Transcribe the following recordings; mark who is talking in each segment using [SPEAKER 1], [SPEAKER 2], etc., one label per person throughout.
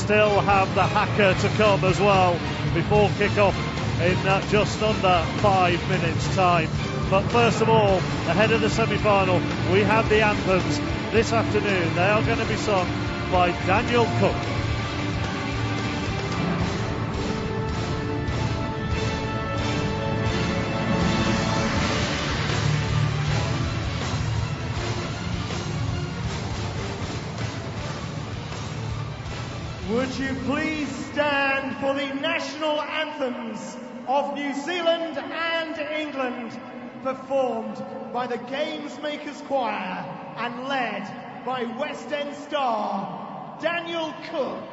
[SPEAKER 1] still have the haka to come as well before kick-off in just under 5 minutes' time. But first of all, ahead of the semi-final, we have the anthems this afternoon. They are going to be sung by Daniel Cook.
[SPEAKER 2] Would you please stand for the national anthems of New Zealand and England, performed by the Games Makers Choir and led by West End star Daniel Cook.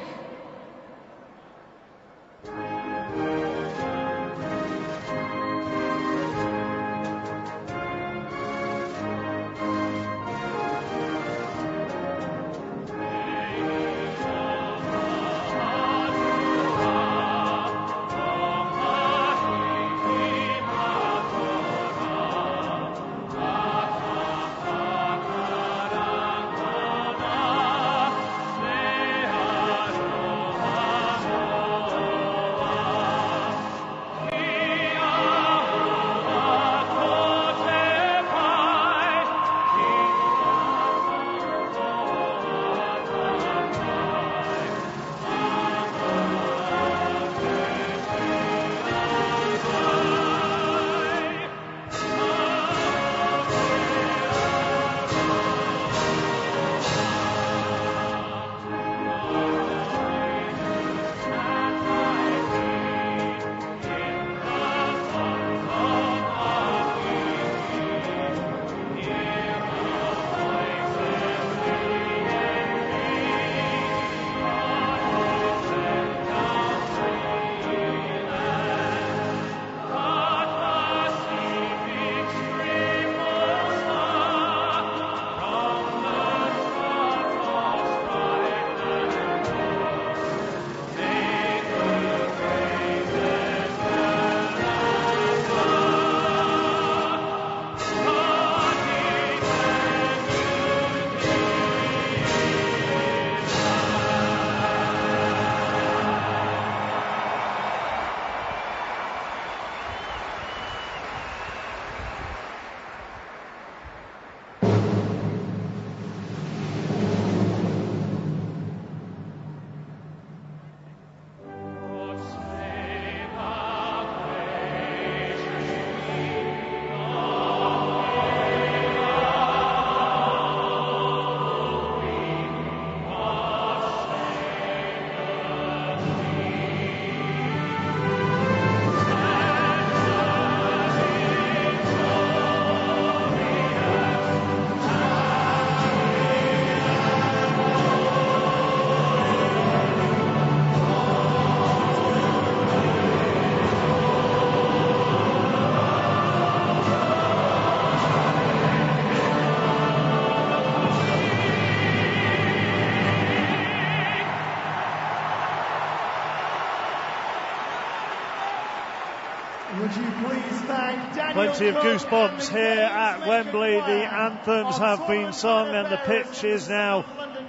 [SPEAKER 2] Would you please thank Daniel
[SPEAKER 1] Plenty of
[SPEAKER 2] Cook
[SPEAKER 1] goosebumps here at Wembley. The anthems have been sung and the pitch is now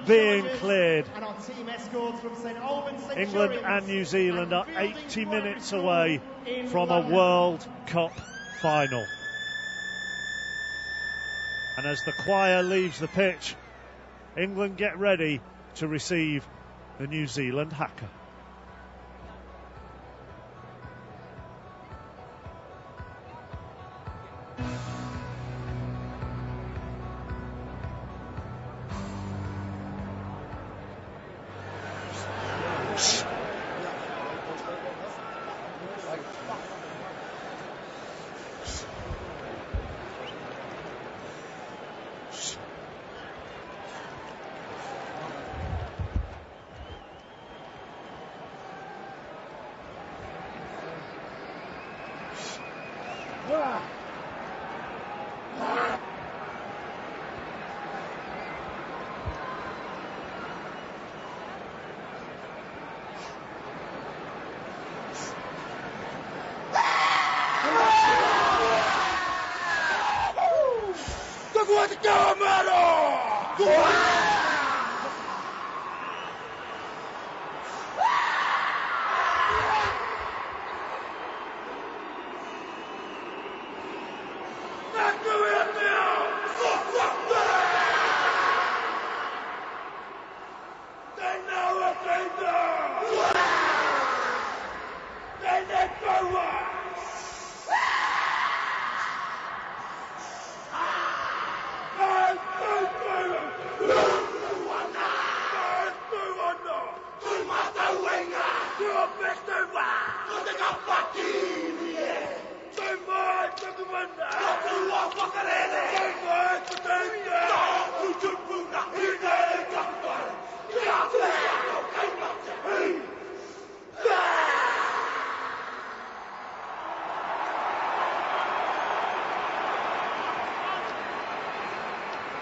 [SPEAKER 1] being cleared. England and New Zealand are 80 minutes away from a World Cup final. And as the choir leaves the pitch, England get ready to receive the New Zealand haka.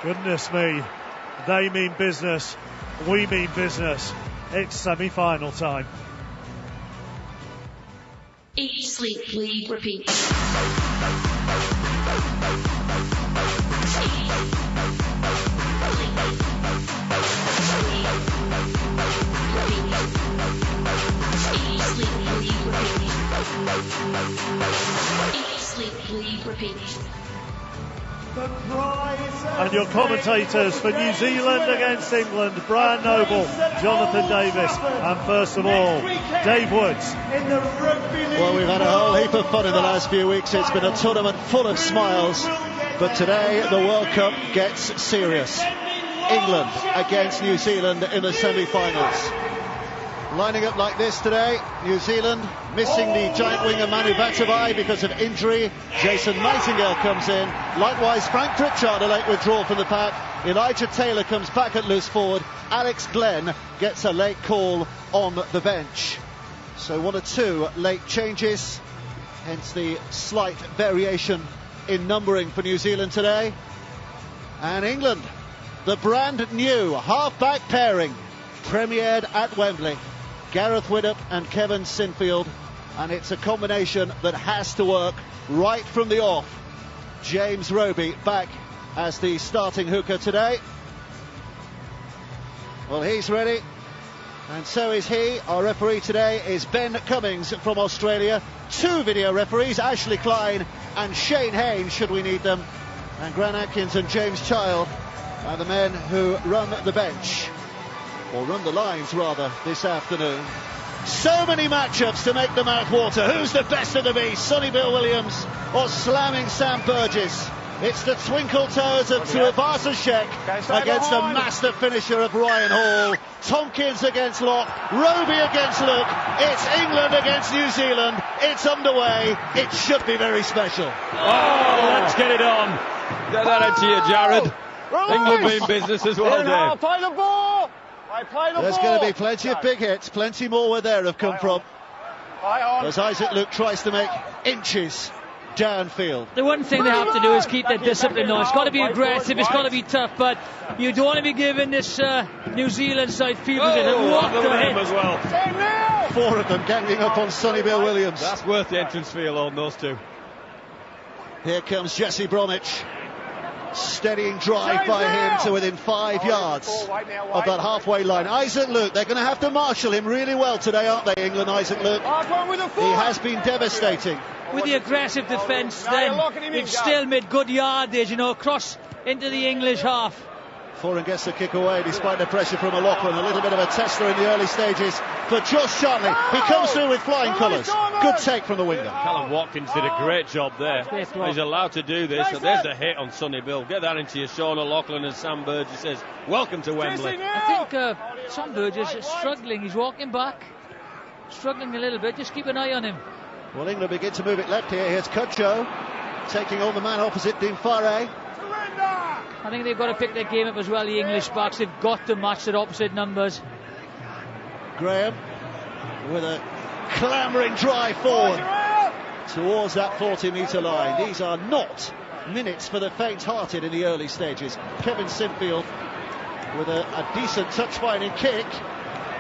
[SPEAKER 1] Goodness me, they mean business, we mean business. It's semi-final time.
[SPEAKER 3] Eat, sleep, bleed, repeat.
[SPEAKER 1] And your commentators for New Zealand against England, Brian Noble, Jonathan Davis, and first of all, Dave Woods.
[SPEAKER 4] Well, we've had a whole heap of fun in the last few weeks. It's been a tournament full of smiles, but today the World Cup gets serious. England against New Zealand in the semi-finals. Lining up like this today, New Zealand missing the giant winger Manu Vatuvei because of injury. Jason Nightingale comes in. Likewise, Frank Pritchard, a late withdrawal from the pack. Elijah Taylor comes back at loose forward. Alex Glenn gets a late call on the bench. So 1 or 2 late changes, hence the slight variation in numbering for New Zealand today. And England, the brand new half-back pairing, premiered at Wembley. Gareth Widdop and Kevin Sinfield, and it's a combination that has to work right from the off. James Roby back as the starting hooker today. Well, he's ready, and so is he. Our referee today is Ben Cummings from Australia. 2 video referees, Ashley Klein and Shane Haynes, should we need them. And Grant Atkins and James Child are the men who run the bench, or run the lines rather, this afternoon. So many matchups to make the mouth water. Who's the best of the beast, Sonny Bill Williams or slamming Sam Burgess? It's the twinkle toes of Tuivasa Sheck against the master finisher of Ryan Hall. Tompkins against Locke, Roby against Luke. It's England against New Zealand. It's underway. It should be very special.
[SPEAKER 5] Oh, let's get it on. Get that into you, Jared. England being business as well, Dave.
[SPEAKER 2] Play the ball.
[SPEAKER 4] There's going to be plenty of big hits, plenty more where there have come from, as Isaac Luke tries to make inches downfield.
[SPEAKER 6] The one thing they have to do is keep their discipline on. It's got to be aggressive, it's got to be tough, but you don't want to be giving this New Zealand side fielders what the hit
[SPEAKER 5] as well.
[SPEAKER 4] 4 of them ganging up on Sonny Bill Williams.
[SPEAKER 5] That's worth the entrance fee alone, those 2.
[SPEAKER 4] Here comes Jesse Bromwich. Steadying drive by him to within 5 yards of that halfway line. Isaac Luke, they're going to have to marshal him really well today, aren't they, England? Isaac Luke, he has been devastating.
[SPEAKER 6] With the aggressive defence, then they've still made good yardage, across into the English half.
[SPEAKER 4] Foran gets the kick away despite the pressure from O'Loughlin. A little bit of a tester in the early stages for Josh Charnley. He comes through with flying colours. Good take from the winger.
[SPEAKER 5] Callum Watkins did a great job there. He's allowed to do this. So there's the hit on Sonny Bill. Get that into you, Sean O'Loughlin, as Sam Burgess says, welcome to Wembley.
[SPEAKER 6] I think Sam Burgess is struggling. He's walking back, struggling a little bit. Just keep an eye on him.
[SPEAKER 4] Well, England begin to move it left here. Here's Cudjoe taking on the man opposite, Dean Farre.
[SPEAKER 6] I think they've got to pick their game up as well, the English backs. They've got to match their opposite numbers.
[SPEAKER 4] Graham with a clamouring drive forward towards that 40-metre line. These are not minutes for the faint-hearted in the early stages. Kevin Sinfield with a decent touch-finding kick.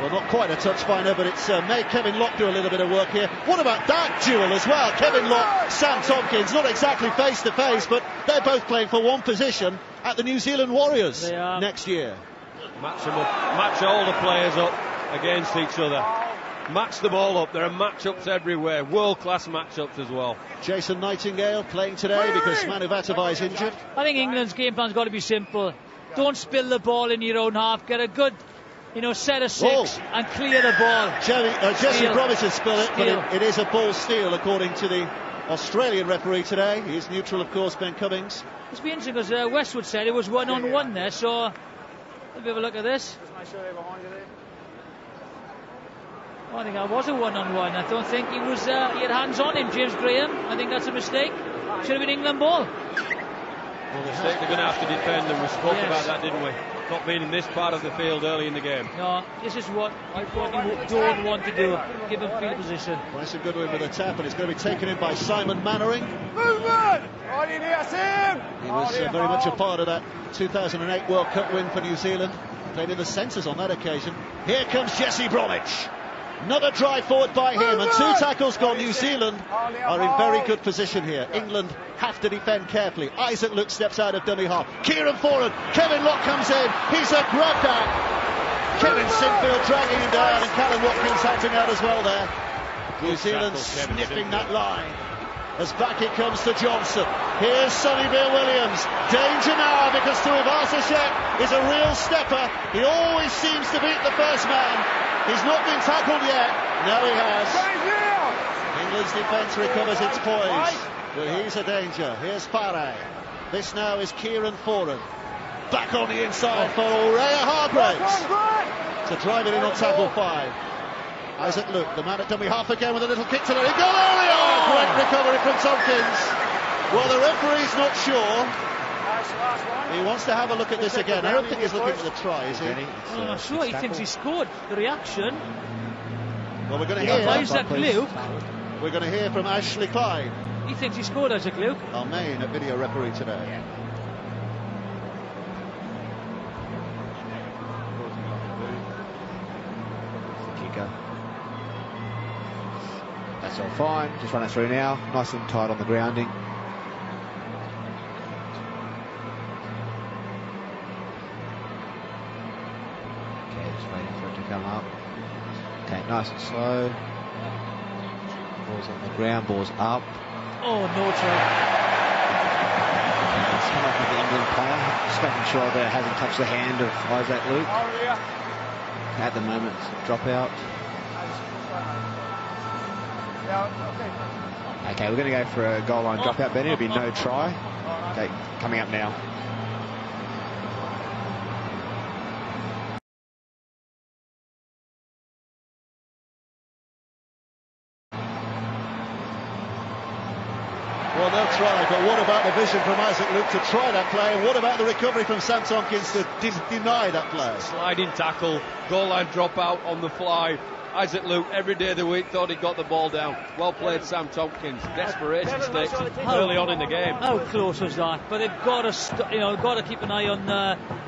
[SPEAKER 4] Well, not quite a touch-finder, but it's made Kevin Locke do a little bit of work here. What about that duel as well? Kevin Locke, Sam Tompkins, not exactly face-to-face, but they're both playing for one position at the New Zealand Warriors next year.
[SPEAKER 5] Match them up, match all the players up against each other. Match them all up. There are matchups everywhere, world-class matchups as well.
[SPEAKER 4] Jason Nightingale playing today because Manu Vatuvei is injured.
[SPEAKER 6] I think England's game plan's got to be simple. Don't spill the ball in your own half. Get a good set of 6 and clear the ball.
[SPEAKER 4] Jesse Bromwich has spilled it, but it is a ball steal according to the Australian referee today. He's neutral, of course, Ben Cummings.
[SPEAKER 6] It's been interesting because Westwood said it was 1-on-1 there, so let's have a look at this. I think that was a 1-on-1. I don't think he had hands on him, James Graham. I think that's a mistake. Should have been England ball.
[SPEAKER 5] Well, they're going to have to defend, and we spoke about that, didn't we? not being in this part of the field early in the game.
[SPEAKER 6] No, this is what you don't want to do. Give him field position.
[SPEAKER 4] Well, it's a good win with a tap, and it's going to be taken in by Simon Mannering.
[SPEAKER 7] Movement! On in here, Sam!
[SPEAKER 4] He was very much a part of that 2008 World Cup win for New Zealand. Played in the centres on that occasion. Here comes Jesse Bromwich. Another drive forward by him, and 2 tackles gone. New Zealand are in very good position here. England have to defend carefully. Isaac Luke steps out of dummy half. Kieran Foran, Kevin Locke comes in. He's a grab back. Kevin Sinfield dragging him down, and Callum Watkins acting out as well there. New Zealand sniffing that line. As back it comes to Johnson. Here's Sonny Bill Williams. Danger now, because Tuivasa-Sheck is a real stepper. He always seems to beat the first man. He's not been tackled yet. Now he has. England's defence recovers its poise, but he's a danger. Here's Farah. This now is Kieran Foran. Back on the inside for Aurea Hargraves to drive it in on tackle 5. Isaac Luke, the man at dummy half again with a little kick to the goal early on. Great recovery from Tompkins. Well, the referee's not sure. He wants to have a look at this again. I don't think he's looking at the try, is he?
[SPEAKER 6] I'm not sure. He thinks he scored. The reaction.
[SPEAKER 4] Well, we're going to hear
[SPEAKER 6] Isaac Luke.
[SPEAKER 4] We're going to hear from Ashley Klein.
[SPEAKER 6] He thinks he scored, Isaac Luke.
[SPEAKER 4] Our main video referee today.
[SPEAKER 8] Kicker. That's all fine. Just run it through now. Nice and tight on the grounding. Come up. Okay, nice and slow. Ball's on the ground, ball's up.
[SPEAKER 6] Oh, no try.
[SPEAKER 8] It's come up with the England player, just making sure that it hasn't touched the hand of Isaac Luke. At the moment, it's a drop out. Okay, we're going to go for a goal line drop out, Benny. It'll be no try. Okay, coming up now.
[SPEAKER 4] Well, they'll try, but what about the vision from Isaac Luke to try that play? And what about the recovery from Sam Tompkins to deny that play?
[SPEAKER 5] Sliding tackle, goal line drop out on the fly. Isaac Luke, every day of the week, thought he got the ball down. Well played, Sam Tompkins. Desperation stakes early on in the game.
[SPEAKER 6] How close was that? But they've got to, got to keep an eye on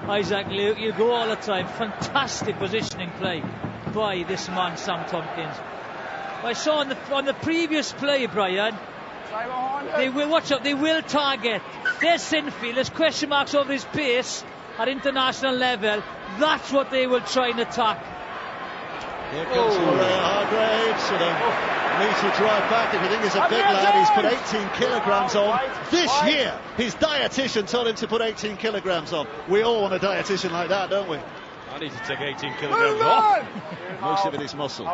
[SPEAKER 6] Isaac Luke. You go all the time. Fantastic positioning play by this man, Sam Tompkins. I saw on the previous play, Brian. They will watch out. They will target. There's Sinfield. There's question marks over his pace at international level. That's what they will try and attack.
[SPEAKER 4] Here comes Aurea Hargraves with a meaty drive back. If you think he's a big lad, he's put 18 kilograms on. This year, his dietitian told him to put 18 kilograms on. We all want a dietitian like that, don't we?
[SPEAKER 5] I need to take 18 kilograms off.
[SPEAKER 4] Most of it is muscle.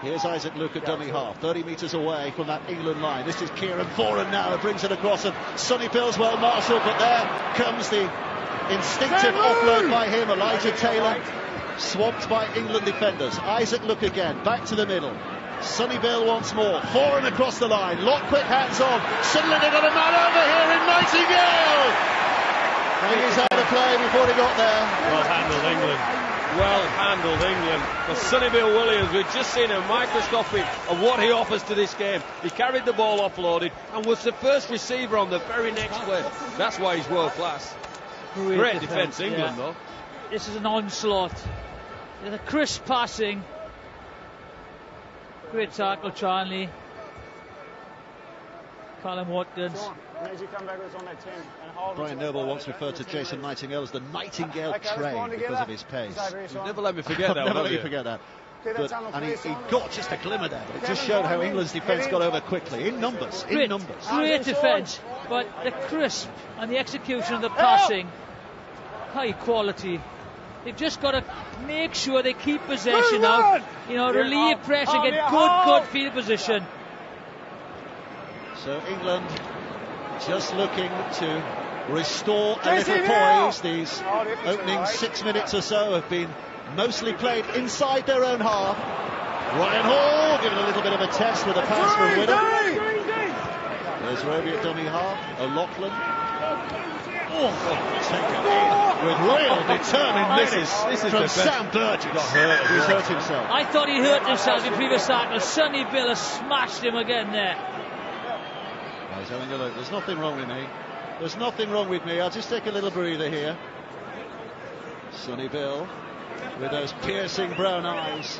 [SPEAKER 4] Here's Isaac Luke at dummy half, 30 metres away from that England line. This is Kieran Foran now, who brings it across, and Sonny Bill's well marshalled, but there comes the instinctive offload by him. Elijah Taylor swamped by England defenders. Isaac Luke again, back to the middle. Sonny Bill once more. Foran across the line. Lock quick hands on. Suddenly they've got a man over here in Nightingale. And he's out of play before he got there.
[SPEAKER 5] Well handled, England. Well handled, England. For Sonny Bill Williams, we've just seen a microscopy of what he offers to this game. He carried the ball offloaded and was the first receiver on the very next play. That's why he's world class. Great defence, England, though.
[SPEAKER 6] This is an onslaught. There's a crisp passing. Great tackle, Charlie. Callum Watkins.
[SPEAKER 4] Brian Noble once referred to Jason Nightingale as the Nightingale train because of his pace.
[SPEAKER 5] Never let me forget that.
[SPEAKER 4] Never let you forget that. But, and he got just a glimmer there. It just showed how England's defence got over quickly, in numbers.
[SPEAKER 6] Great defence, but the crisp and the execution of the passing, high quality. They've just got to make sure they keep possession out, relieve pressure, get good field position.
[SPEAKER 4] So England just looking to restore a little poise. These opening 6 minutes or so have been mostly played inside their own half. Ryan Hall giving a little bit of a test with a pass from Widdham. There's Rugby at dummy half. O'Loughlin. Taken in with real determination.
[SPEAKER 5] This is
[SPEAKER 4] from
[SPEAKER 5] the best.
[SPEAKER 4] Sam Burgess. He's hurt himself.
[SPEAKER 6] I thought he hurt himself in previous tackle. Sonny Bill has smashed him again there.
[SPEAKER 4] Oh, he's having a look. There's nothing wrong with me. There's nothing wrong with me. I'll just take a little breather here. Sonny Bill with those piercing brown eyes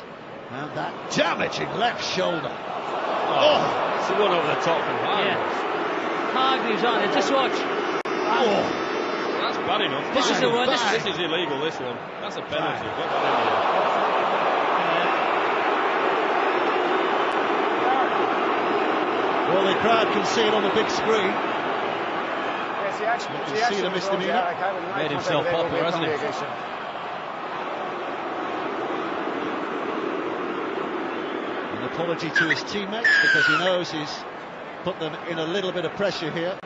[SPEAKER 4] and that damaging left shoulder.
[SPEAKER 5] Oh, it's the one over the top from Hargreaves.
[SPEAKER 6] Yeah. Hargreaves on it. Just watch.
[SPEAKER 5] That's bad enough.
[SPEAKER 6] This is the one.
[SPEAKER 5] This is illegal, this one. That's a penalty. Get that in there.
[SPEAKER 4] Well, the crowd can see it on the big screen. You can see the misdemeanor.
[SPEAKER 5] Made himself popular, hasn't he?
[SPEAKER 4] An apology to his teammates because he knows he's put them in a little bit of pressure here.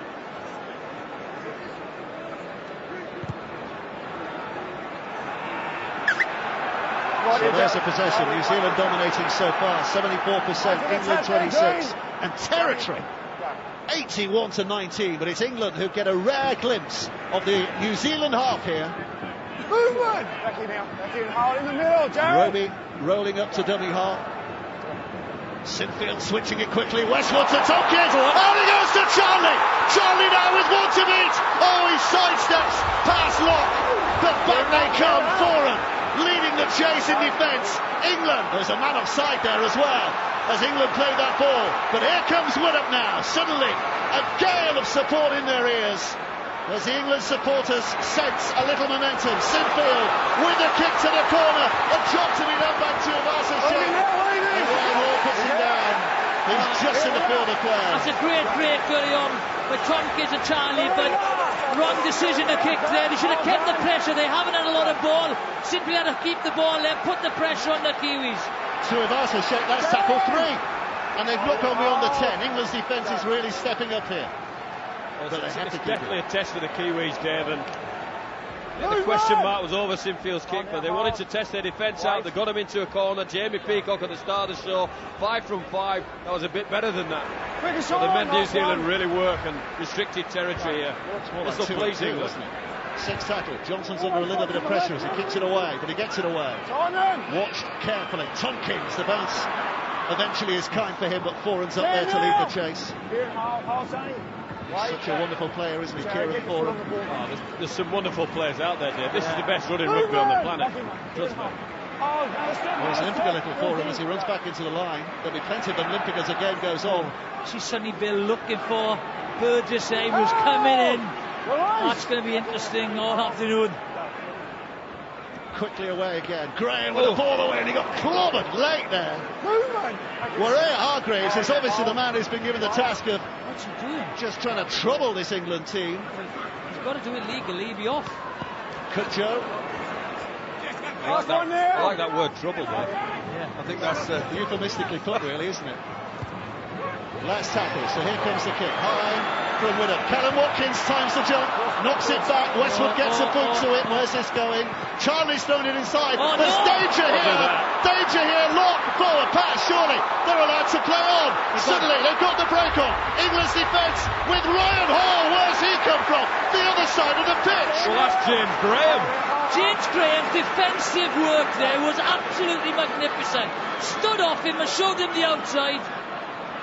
[SPEAKER 4] So there's a possession. New Zealand dominating so far, 74%, England 26, and territory 81-19. But it's England who get a rare glimpse of the New Zealand half here.
[SPEAKER 7] Movement! Back in now. Back in hard in the middle, Jared.
[SPEAKER 4] Roby rolling up to dummy half. Sinfield switching it quickly. Westwood to Tompkins. Out he goes to Charlie. Charlie now with one to beat. Oh, he sidesteps past Locke. But back they come. Foran leading the chase in defence. England, there's a man offside there as well as England played that ball. But here comes Widdop now. Suddenly a gale of support in their ears as the England supporters sense a little momentum. Sinfield with a kick to the corner. A job to be done by Tuivasa-Sheck. And Ryan Hall puts him down. He's just in the field of play.
[SPEAKER 6] That's a great early on by Tompkins and Charlie, but wrong decision to kick there. They should have kept the pressure. They haven't had a lot of ball. Simply had to keep the ball there, put the pressure on the Kiwis.
[SPEAKER 4] Tuivasa-Sheck, that's tackle 3. And they've not gone beyond the 10. England's defence is really stepping up here.
[SPEAKER 5] But it's definitely a test for the Kiwis, Dave. And the question mark was over Sinfield's kick, but they wanted to test their defence out. They got him into a corner. Jamie Peacock at the start of the show, 5 from 5. That was a bit better than that. So they meant New Zealand really work and restricted territory here. This will please England.
[SPEAKER 4] Isn't it? 6 tackle. Johnson's under a little bit of pressure as he kicks it away, but he gets it away. Watched carefully. Tompkins, the bounce eventually is kind for him, but Foran's up there to lead the chase. Such a wonderful player, isn't he, Kieran Foran?
[SPEAKER 5] Oh, there's some wonderful players out there, Dave. This is the best running rugby on the planet. Trust me.
[SPEAKER 4] Well, he's limping a little for him as he runs back into the line. There'll be plenty of them limping as the game goes on.
[SPEAKER 6] See Sonny Bill looking for Burgess, who's coming in. That's going to be interesting all afternoon.
[SPEAKER 4] Quickly away again. Graham with the ball away, and he got clobbered late there. Warrea Hargreaves is obviously the man who's been given the task of
[SPEAKER 6] What's he doing?
[SPEAKER 4] just trying to trouble this England team.
[SPEAKER 6] He's got to do it legally. He'll be off.
[SPEAKER 4] Cudjoe.
[SPEAKER 5] I like that word, trouble, Dave.
[SPEAKER 6] Yeah.
[SPEAKER 5] I think that's
[SPEAKER 4] Euphemistically put, really, isn't it? Last tackle, so here comes the kick. High from Widdop. Callum Watkins times the jump, knocks it back. Westwood gets a boot to it. Where's this going? Charlie's thrown it inside. There's danger here. Danger here. Locke, forward pass, surely. They're allowed to play on. Suddenly, they've got the break on. England's defence with Ryan Hall. Where's he come from? The other side of the pitch.
[SPEAKER 5] Well, that's James Graham.
[SPEAKER 6] James Graham's defensive work there was absolutely magnificent. Stood off him and showed him the outside.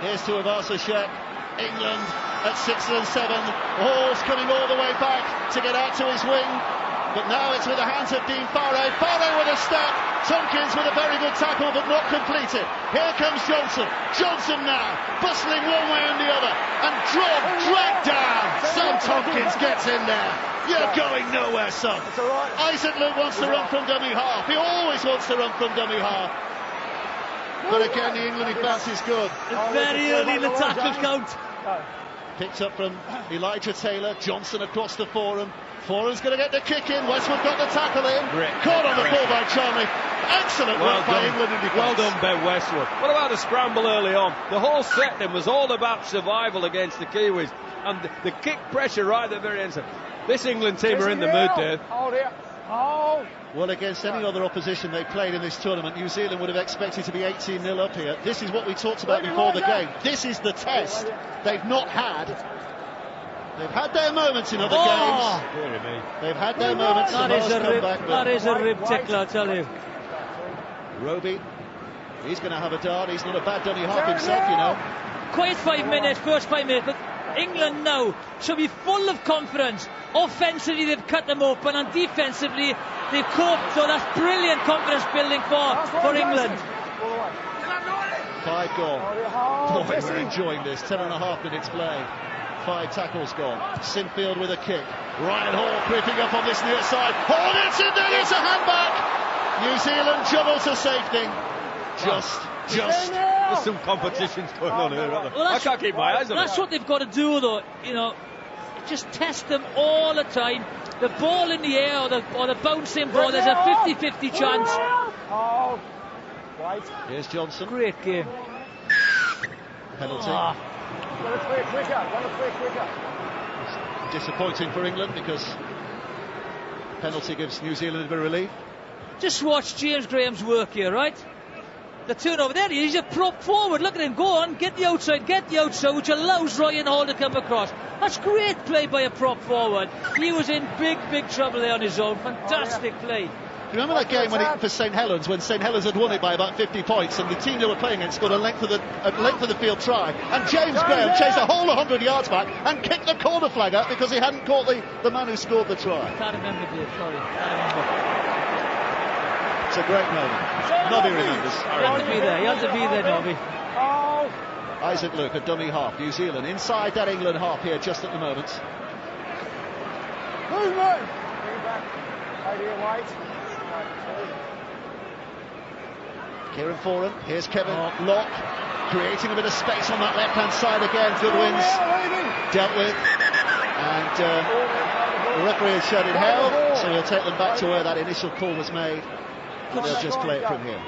[SPEAKER 4] Here's Tuivasa-Sheck. England at 6 and 7. Hall's coming all the way back to get out to his wing. But now it's with the hands of Dean Farray. Farray with a step. Tompkins with a very good tackle, but not completed. Here comes Johnson. Johnson now, bustling one way and the other. And dragged down. Sam Tompkins gets in there. You're going nowhere, son. Isaac Luke wants to run from dummy half. He always wants to run from dummy half. But again, the England defence is good.
[SPEAKER 6] Very early in the tackle count.
[SPEAKER 4] Picked up from Elijah Taylor. Johnson across the Foran. Foran's going to get the kick in. Westwood got the tackle in. Caught on the ball by Charlie. Excellent work by England in defence.
[SPEAKER 5] Well done, Ben Westwood. What about the scramble early on? The whole set then was all about survival against the Kiwis. And the kick pressure right at the very end. This England team are in the mood, Dave.
[SPEAKER 7] Oh!
[SPEAKER 4] Well, against any other opposition they played in this tournament, New Zealand would have expected to be 18-0 up here. This is what we talked about before the game. This is the test they've not had. They've had their moments in other games. They've had their moments.
[SPEAKER 6] That is a rib tickler, I tell you.
[SPEAKER 4] Roby, he's going to have a dart. He's not a bad dummy half himself, you know.
[SPEAKER 6] Quiet 5 minutes, first 5 minutes, but England now should be full of confidence. Offensively, they've cut them open, and defensively, they've coped. So that's brilliant confidence building for England.
[SPEAKER 4] 5 gone. Boy, we're enjoying this. 10.5 minutes play. 5 tackles gone. Sinfield with a kick. Ryan Hall creeping up on this near side. Hall gets in there. It's a handback. New Zealand juggle to safety. Just.
[SPEAKER 5] There's some competitions going on here. Well, I can't keep my eyes on it.
[SPEAKER 6] That's what they've got to do, though. You know, just test them all the time. The ball in the air or the bouncing ball, there's a 50-50 chance.
[SPEAKER 7] Oh, right.
[SPEAKER 4] Here's Johnson.
[SPEAKER 6] Great game.
[SPEAKER 4] Penalty.
[SPEAKER 7] Run it quicker.
[SPEAKER 4] Disappointing for England because penalty gives New Zealand a bit of relief.
[SPEAKER 6] Just watch James Graham's work here, right? The turnover there, he's a prop forward. Look at him, go on, get the outside, which allows Ryan Hall to come across. That's great play by a prop forward. He was in big trouble there on his own. Fantastic play.
[SPEAKER 4] Remember that game for St Helens, when St Helens had won it by about 50 points, and the team they were playing against got a length of the field try, and James Graham chased a whole 100 yards back and kicked the corner flag out because he hadn't caught the man who scored the try.
[SPEAKER 6] I can't remember, Dave, sorry. Can't remember.
[SPEAKER 4] It's a great moment. Nobby remembers.
[SPEAKER 6] He had to be there, Nobby.
[SPEAKER 4] Isaac Luke, a dummy half. New Zealand inside that England half here just at the moment.
[SPEAKER 7] Movement! Bring it back. Idea White.
[SPEAKER 4] Kieran Foran, here's Kevin Locke, creating a bit of space on that left-hand side again. Goodwin's dealt with, and the referee has shouted hell, so he'll take them back to where that initial call was made. They'll just play it from here.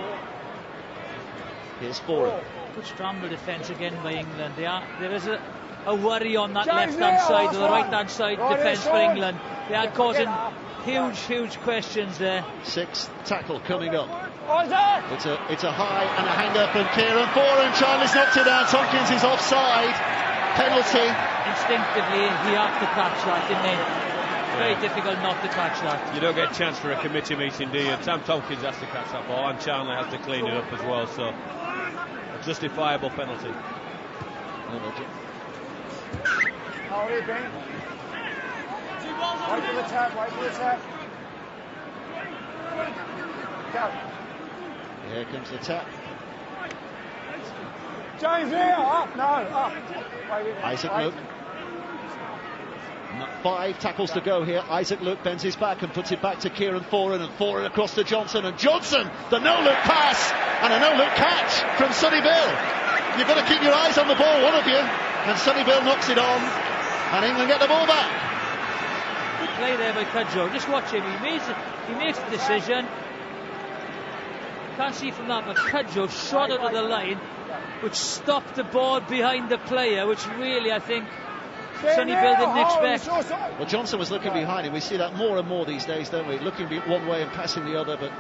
[SPEAKER 4] Here's Foran.
[SPEAKER 6] Good scramble defence again by England. There is a worry on that left-hand side or the right-hand side defence for England. They are causing huge questions there.
[SPEAKER 4] 6th tackle coming up. It's a high and a hanger from Kieran Foran. Charlie's knocked it down. Tompkins is offside. Penalty.
[SPEAKER 6] Instinctively, he had to catch that, didn't he? Very difficult not to catch that.
[SPEAKER 5] You don't get a chance for a committee meeting, do you? Sam Tompkins has to catch that ball, and Charnley has to clean it up as well. So, a justifiable penalty.
[SPEAKER 7] How are you, Ben? Wait for the tap. Go.
[SPEAKER 4] Here comes the tap.
[SPEAKER 7] James here, up.
[SPEAKER 4] Isaac Luke. 5 tackles to go here. Isaac Luke bends his back and puts it back to Kieran Foran, and Foran across to Johnson, and Johnson, the no-look pass and a no-look catch from Sonny Bill. You've got to keep your eyes on the ball, one of you, and Sonny Bill knocks it on, and England get the ball back.
[SPEAKER 6] Good play there by Cudjoe. Just watch him. He makes the decision. Can't see from that, but Cudjoe shot out of the line, which stopped the ball behind the player, which really, I think, Sonny Bill didn't expect.
[SPEAKER 4] Well, Johnson was looking behind him. We see that more and more these days, don't we? Looking one way and passing the other, but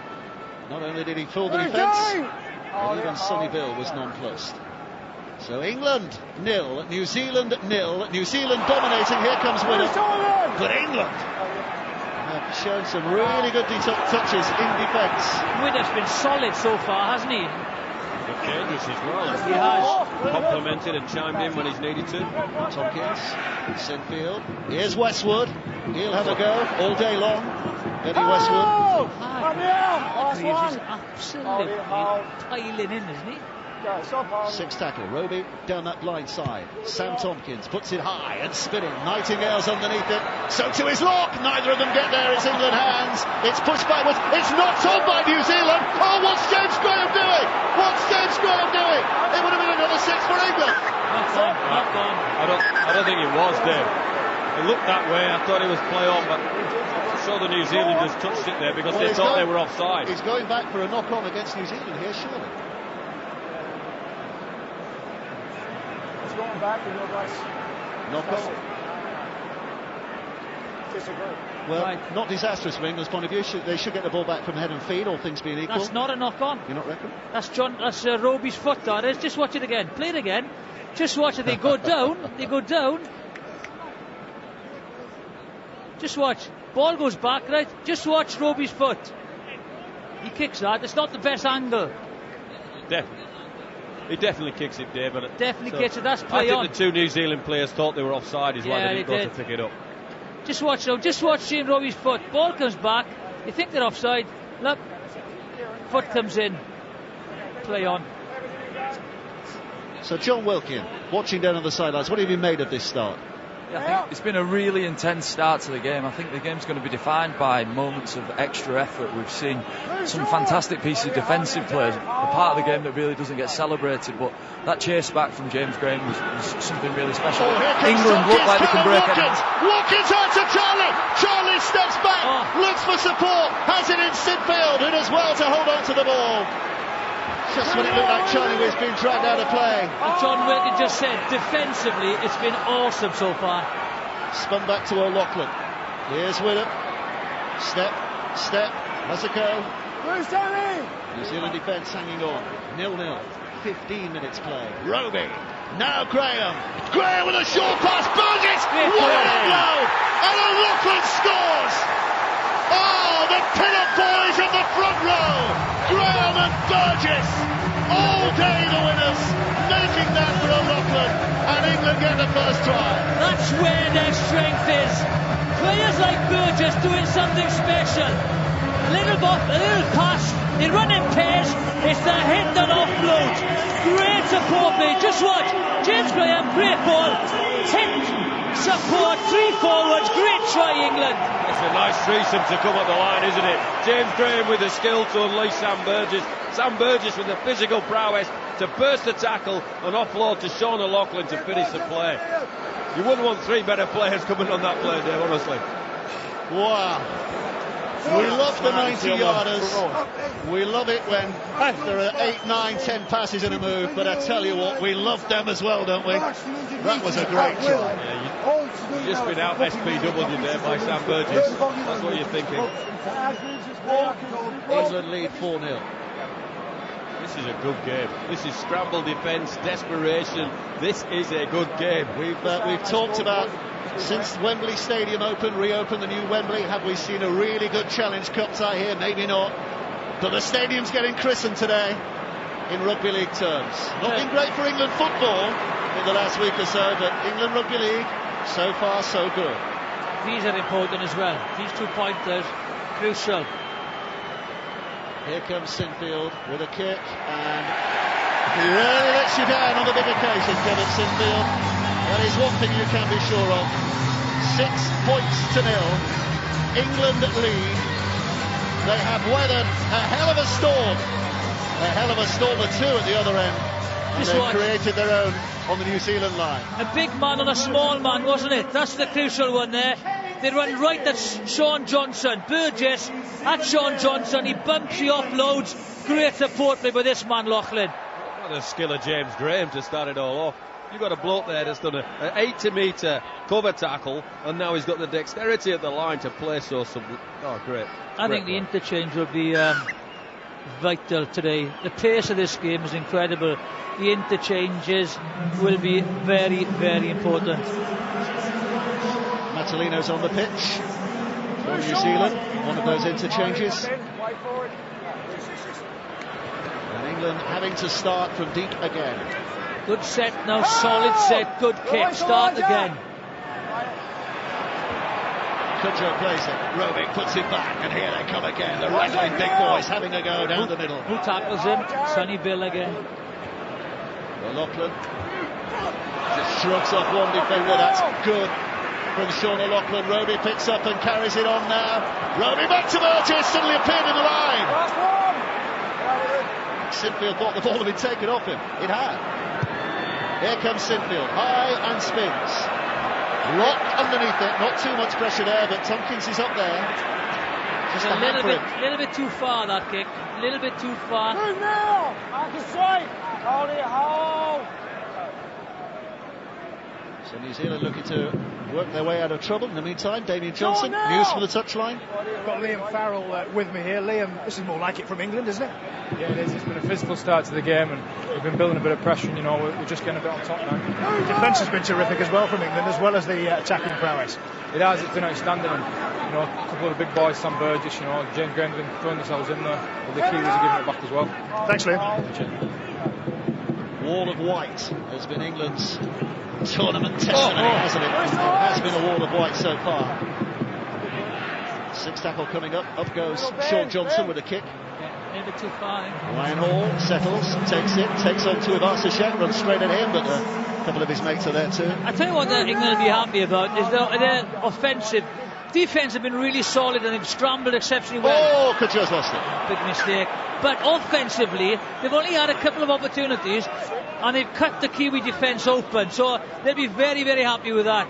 [SPEAKER 4] not only did he fool the defence, but even Sonny Bill was nonplussed. So England 0, New Zealand 0. New Zealand dominating. Here comes Winner. But England have shown some really good touches in defence.
[SPEAKER 6] Winner's been solid so far, hasn't he?
[SPEAKER 5] Good changes as well.
[SPEAKER 6] He has.
[SPEAKER 5] Complimented and chimed in when he's needed to.
[SPEAKER 4] Tompkins, Sinfield. Here's Westwood. He'll have a go all day long. Eddie Westwood.
[SPEAKER 6] He's absolutely piling in, isn't he?
[SPEAKER 4] 6th tackle. Roby down that blind side. Sam Tompkins puts it high and spinning. Nightingale's underneath it. So to his lock. Neither of them get there. It's England hands. It's pushed backwards. It's knocked on by New Zealand. Oh, what's James Graham doing? It would have been another 6 for England.
[SPEAKER 6] Not gone.
[SPEAKER 5] I don't think it was, Dave. It looked that way. I thought it was play on, but I saw the New Zealanders touched it there because they thought they were offside.
[SPEAKER 4] He's going back for a knock-on against New Zealand here, surely.
[SPEAKER 7] It's going back and you're right.
[SPEAKER 4] Knock-on.
[SPEAKER 7] Disagree.
[SPEAKER 4] Well,
[SPEAKER 6] Right.
[SPEAKER 4] not disastrous from England's point of view. They should get the ball back from head and feet, all things being equal.
[SPEAKER 6] That's not a knock on.
[SPEAKER 4] You not reckon?
[SPEAKER 6] That's Roby's foot, that is. Just watch it again. Play it again. Just watch it. They go down. They go down. Just watch. Ball goes back, right? Just watch Roby's foot. He kicks that. It's not the best angle.
[SPEAKER 5] Definitely. He definitely kicks it, Dave. And
[SPEAKER 6] Definitely kicks it. That's
[SPEAKER 5] I
[SPEAKER 6] play
[SPEAKER 5] think
[SPEAKER 6] on.
[SPEAKER 5] the two New Zealand players thought they were offside, is why
[SPEAKER 6] Yeah,
[SPEAKER 5] they didn't
[SPEAKER 6] they
[SPEAKER 5] go
[SPEAKER 6] did.
[SPEAKER 5] to pick it up.
[SPEAKER 6] Just watch now. Just watch Shane Roby's foot. Ball comes back. You think they're offside. Look. Foot comes in. Play on.
[SPEAKER 4] So John Wilkin, watching down on the sidelines, what have you made of this start?
[SPEAKER 9] Yeah, I think it's been a really intense start to the game. I think the game's going to be defined by moments of extra effort. We've seen some fantastic pieces of defensive play, a part of the game that really doesn't get celebrated, but that chase back from James Graham was something really special. England look like they can break it.
[SPEAKER 4] Watkins out to Charlie. Charlie steps back, looks for support, has it in Sinfield, who does well to hold on to the ball. Just when it looked like Charlie was being dragged out of play.
[SPEAKER 6] John Wilkin just said, defensively, it's been awesome so far.
[SPEAKER 4] Spun back to O'Loughlin. Here's Willem. Step, has a go.
[SPEAKER 7] Who's Danny?
[SPEAKER 4] New Zealand defence hanging on. 0-0. 15 minutes play. Roby. Now Graham. Graham with a short pass. Burgess. What a blow. And O'Loughlin scores. Oh, the pin-up boys in the front row. Graham and Burgess. All day the winners. Making that for O'Loughlin. And England get the first try.
[SPEAKER 6] That's where their strength is. Players like Burgess doing something special. A little pass. They run in pairs. It's the hit and offload. Great support play. Just watch. James Graham, great ball. Hit, support, three forwards. Great try, England.
[SPEAKER 5] It's a nice threesome to come up the line, isn't it? James Graham with the skill to unleash Sam Burgess. Sam Burgess with the physical prowess to burst the tackle and offload to Sean O'Loughlin to finish the play. You wouldn't want three better players coming on that play, Dave, honestly.
[SPEAKER 4] Wow. We love the 90-yarders. We love it when there are 8, 9, 10 passes in a move, but I tell you what, we love them as well, don't we? That was a great try.
[SPEAKER 5] Yeah, you've just been out SPW there by Sam Burgess. That's what you're thinking.
[SPEAKER 4] England lead 4-0.
[SPEAKER 5] This is a good game. This is scramble defence, desperation. This is a good game.
[SPEAKER 4] We've talked about, since Wembley Stadium reopened the new Wembley, have we seen a really good Challenge Cup tie here? Maybe not. But the stadium's getting christened today in Rugby League terms. Not been great for England football in the last week or so, but England Rugby League, so far so good.
[SPEAKER 6] These are important as well. These 2 pointers, crucial.
[SPEAKER 4] Here comes Sinfield with a kick, and he really lets you down on the big occasion, Kevin Sinfield. That is one thing you can be sure of. 6 points to 0. England lead. They have weathered a hell of a storm. A hell of a storm or two at the other end. And they've created their own on the New Zealand line.
[SPEAKER 6] A big man on a small man, wasn't it? That's the crucial one there. They run right at Sean Johnson. Burgess at Sean Johnson. He bumps, he offloads. Great support play by this man, Loughlin.
[SPEAKER 5] What a skill of James Graham to start it all off. You've got a bloke there that's done an 80-metre cover tackle, and now he's got the dexterity at the line to play so. Oh, great.
[SPEAKER 6] I think the interchange will be vital today. The pace of this game is incredible. The interchanges will be very, very important.
[SPEAKER 4] Matalino's on the pitch for New Zealand, one of those interchanges. And England having to start from deep again.
[SPEAKER 6] Good set now, solid set, good kick, start again.
[SPEAKER 4] Kudjoe plays it, Roby puts it back, and here they come again. The rattling big boys having a go down the middle.
[SPEAKER 6] Who tackles him? Sonny Bill again.
[SPEAKER 4] O'Loughlin just shrugs off one defender, that's good from Sean O'Loughlin. Roby picks up and carries it on now. Roby back to Burgess, suddenly appeared in the line. Sinfield thought the ball had been taken off him. It had. Here comes Sinfield, high and spins. Locked underneath it, not too much pressure there, but Tompkins is up there. Just a
[SPEAKER 6] little bit too far, that kick. A little bit too far.
[SPEAKER 7] Move now! I can strike! Hold it, hold!
[SPEAKER 4] So New Zealand looking to work their way out of trouble. In the meantime, Damien Johnson, news from the touchline.
[SPEAKER 7] I've got Liam Farrell with me here. Liam, this is more like it from England, isn't it?
[SPEAKER 10] Yeah, it is. It's been a physical start to the game, and we've been building a bit of pressure. And, we're just getting a bit on top now.
[SPEAKER 7] The defence has been terrific as well from England, as well as the attacking prowess.
[SPEAKER 10] It has. It's been outstanding. And, a couple of the big boys, Sam Burgess, James Graham, have been throwing themselves in there. But the Kiwis are giving it back as well.
[SPEAKER 7] Thanks, Liam.
[SPEAKER 4] Wall of white has been England's tournament testimony, hasn't it? There has been a wall of white so far. Sixth tackle coming up. Up goes Sean Johnson with a kick.
[SPEAKER 6] Yeah, a bit too far.
[SPEAKER 4] Ryan Hall settles, takes on to Ivarsashek, runs straight at him, but a couple of his mates are there too.
[SPEAKER 6] I tell you what England will be happy about is their offensive. Defence have been really solid and they've scrambled exceptionally well.
[SPEAKER 4] Oh, Kudjo's lost it.
[SPEAKER 6] Big mistake. But offensively, they've only had a couple of opportunities and they've cut the Kiwi defence open. So they'll be very, very happy with that.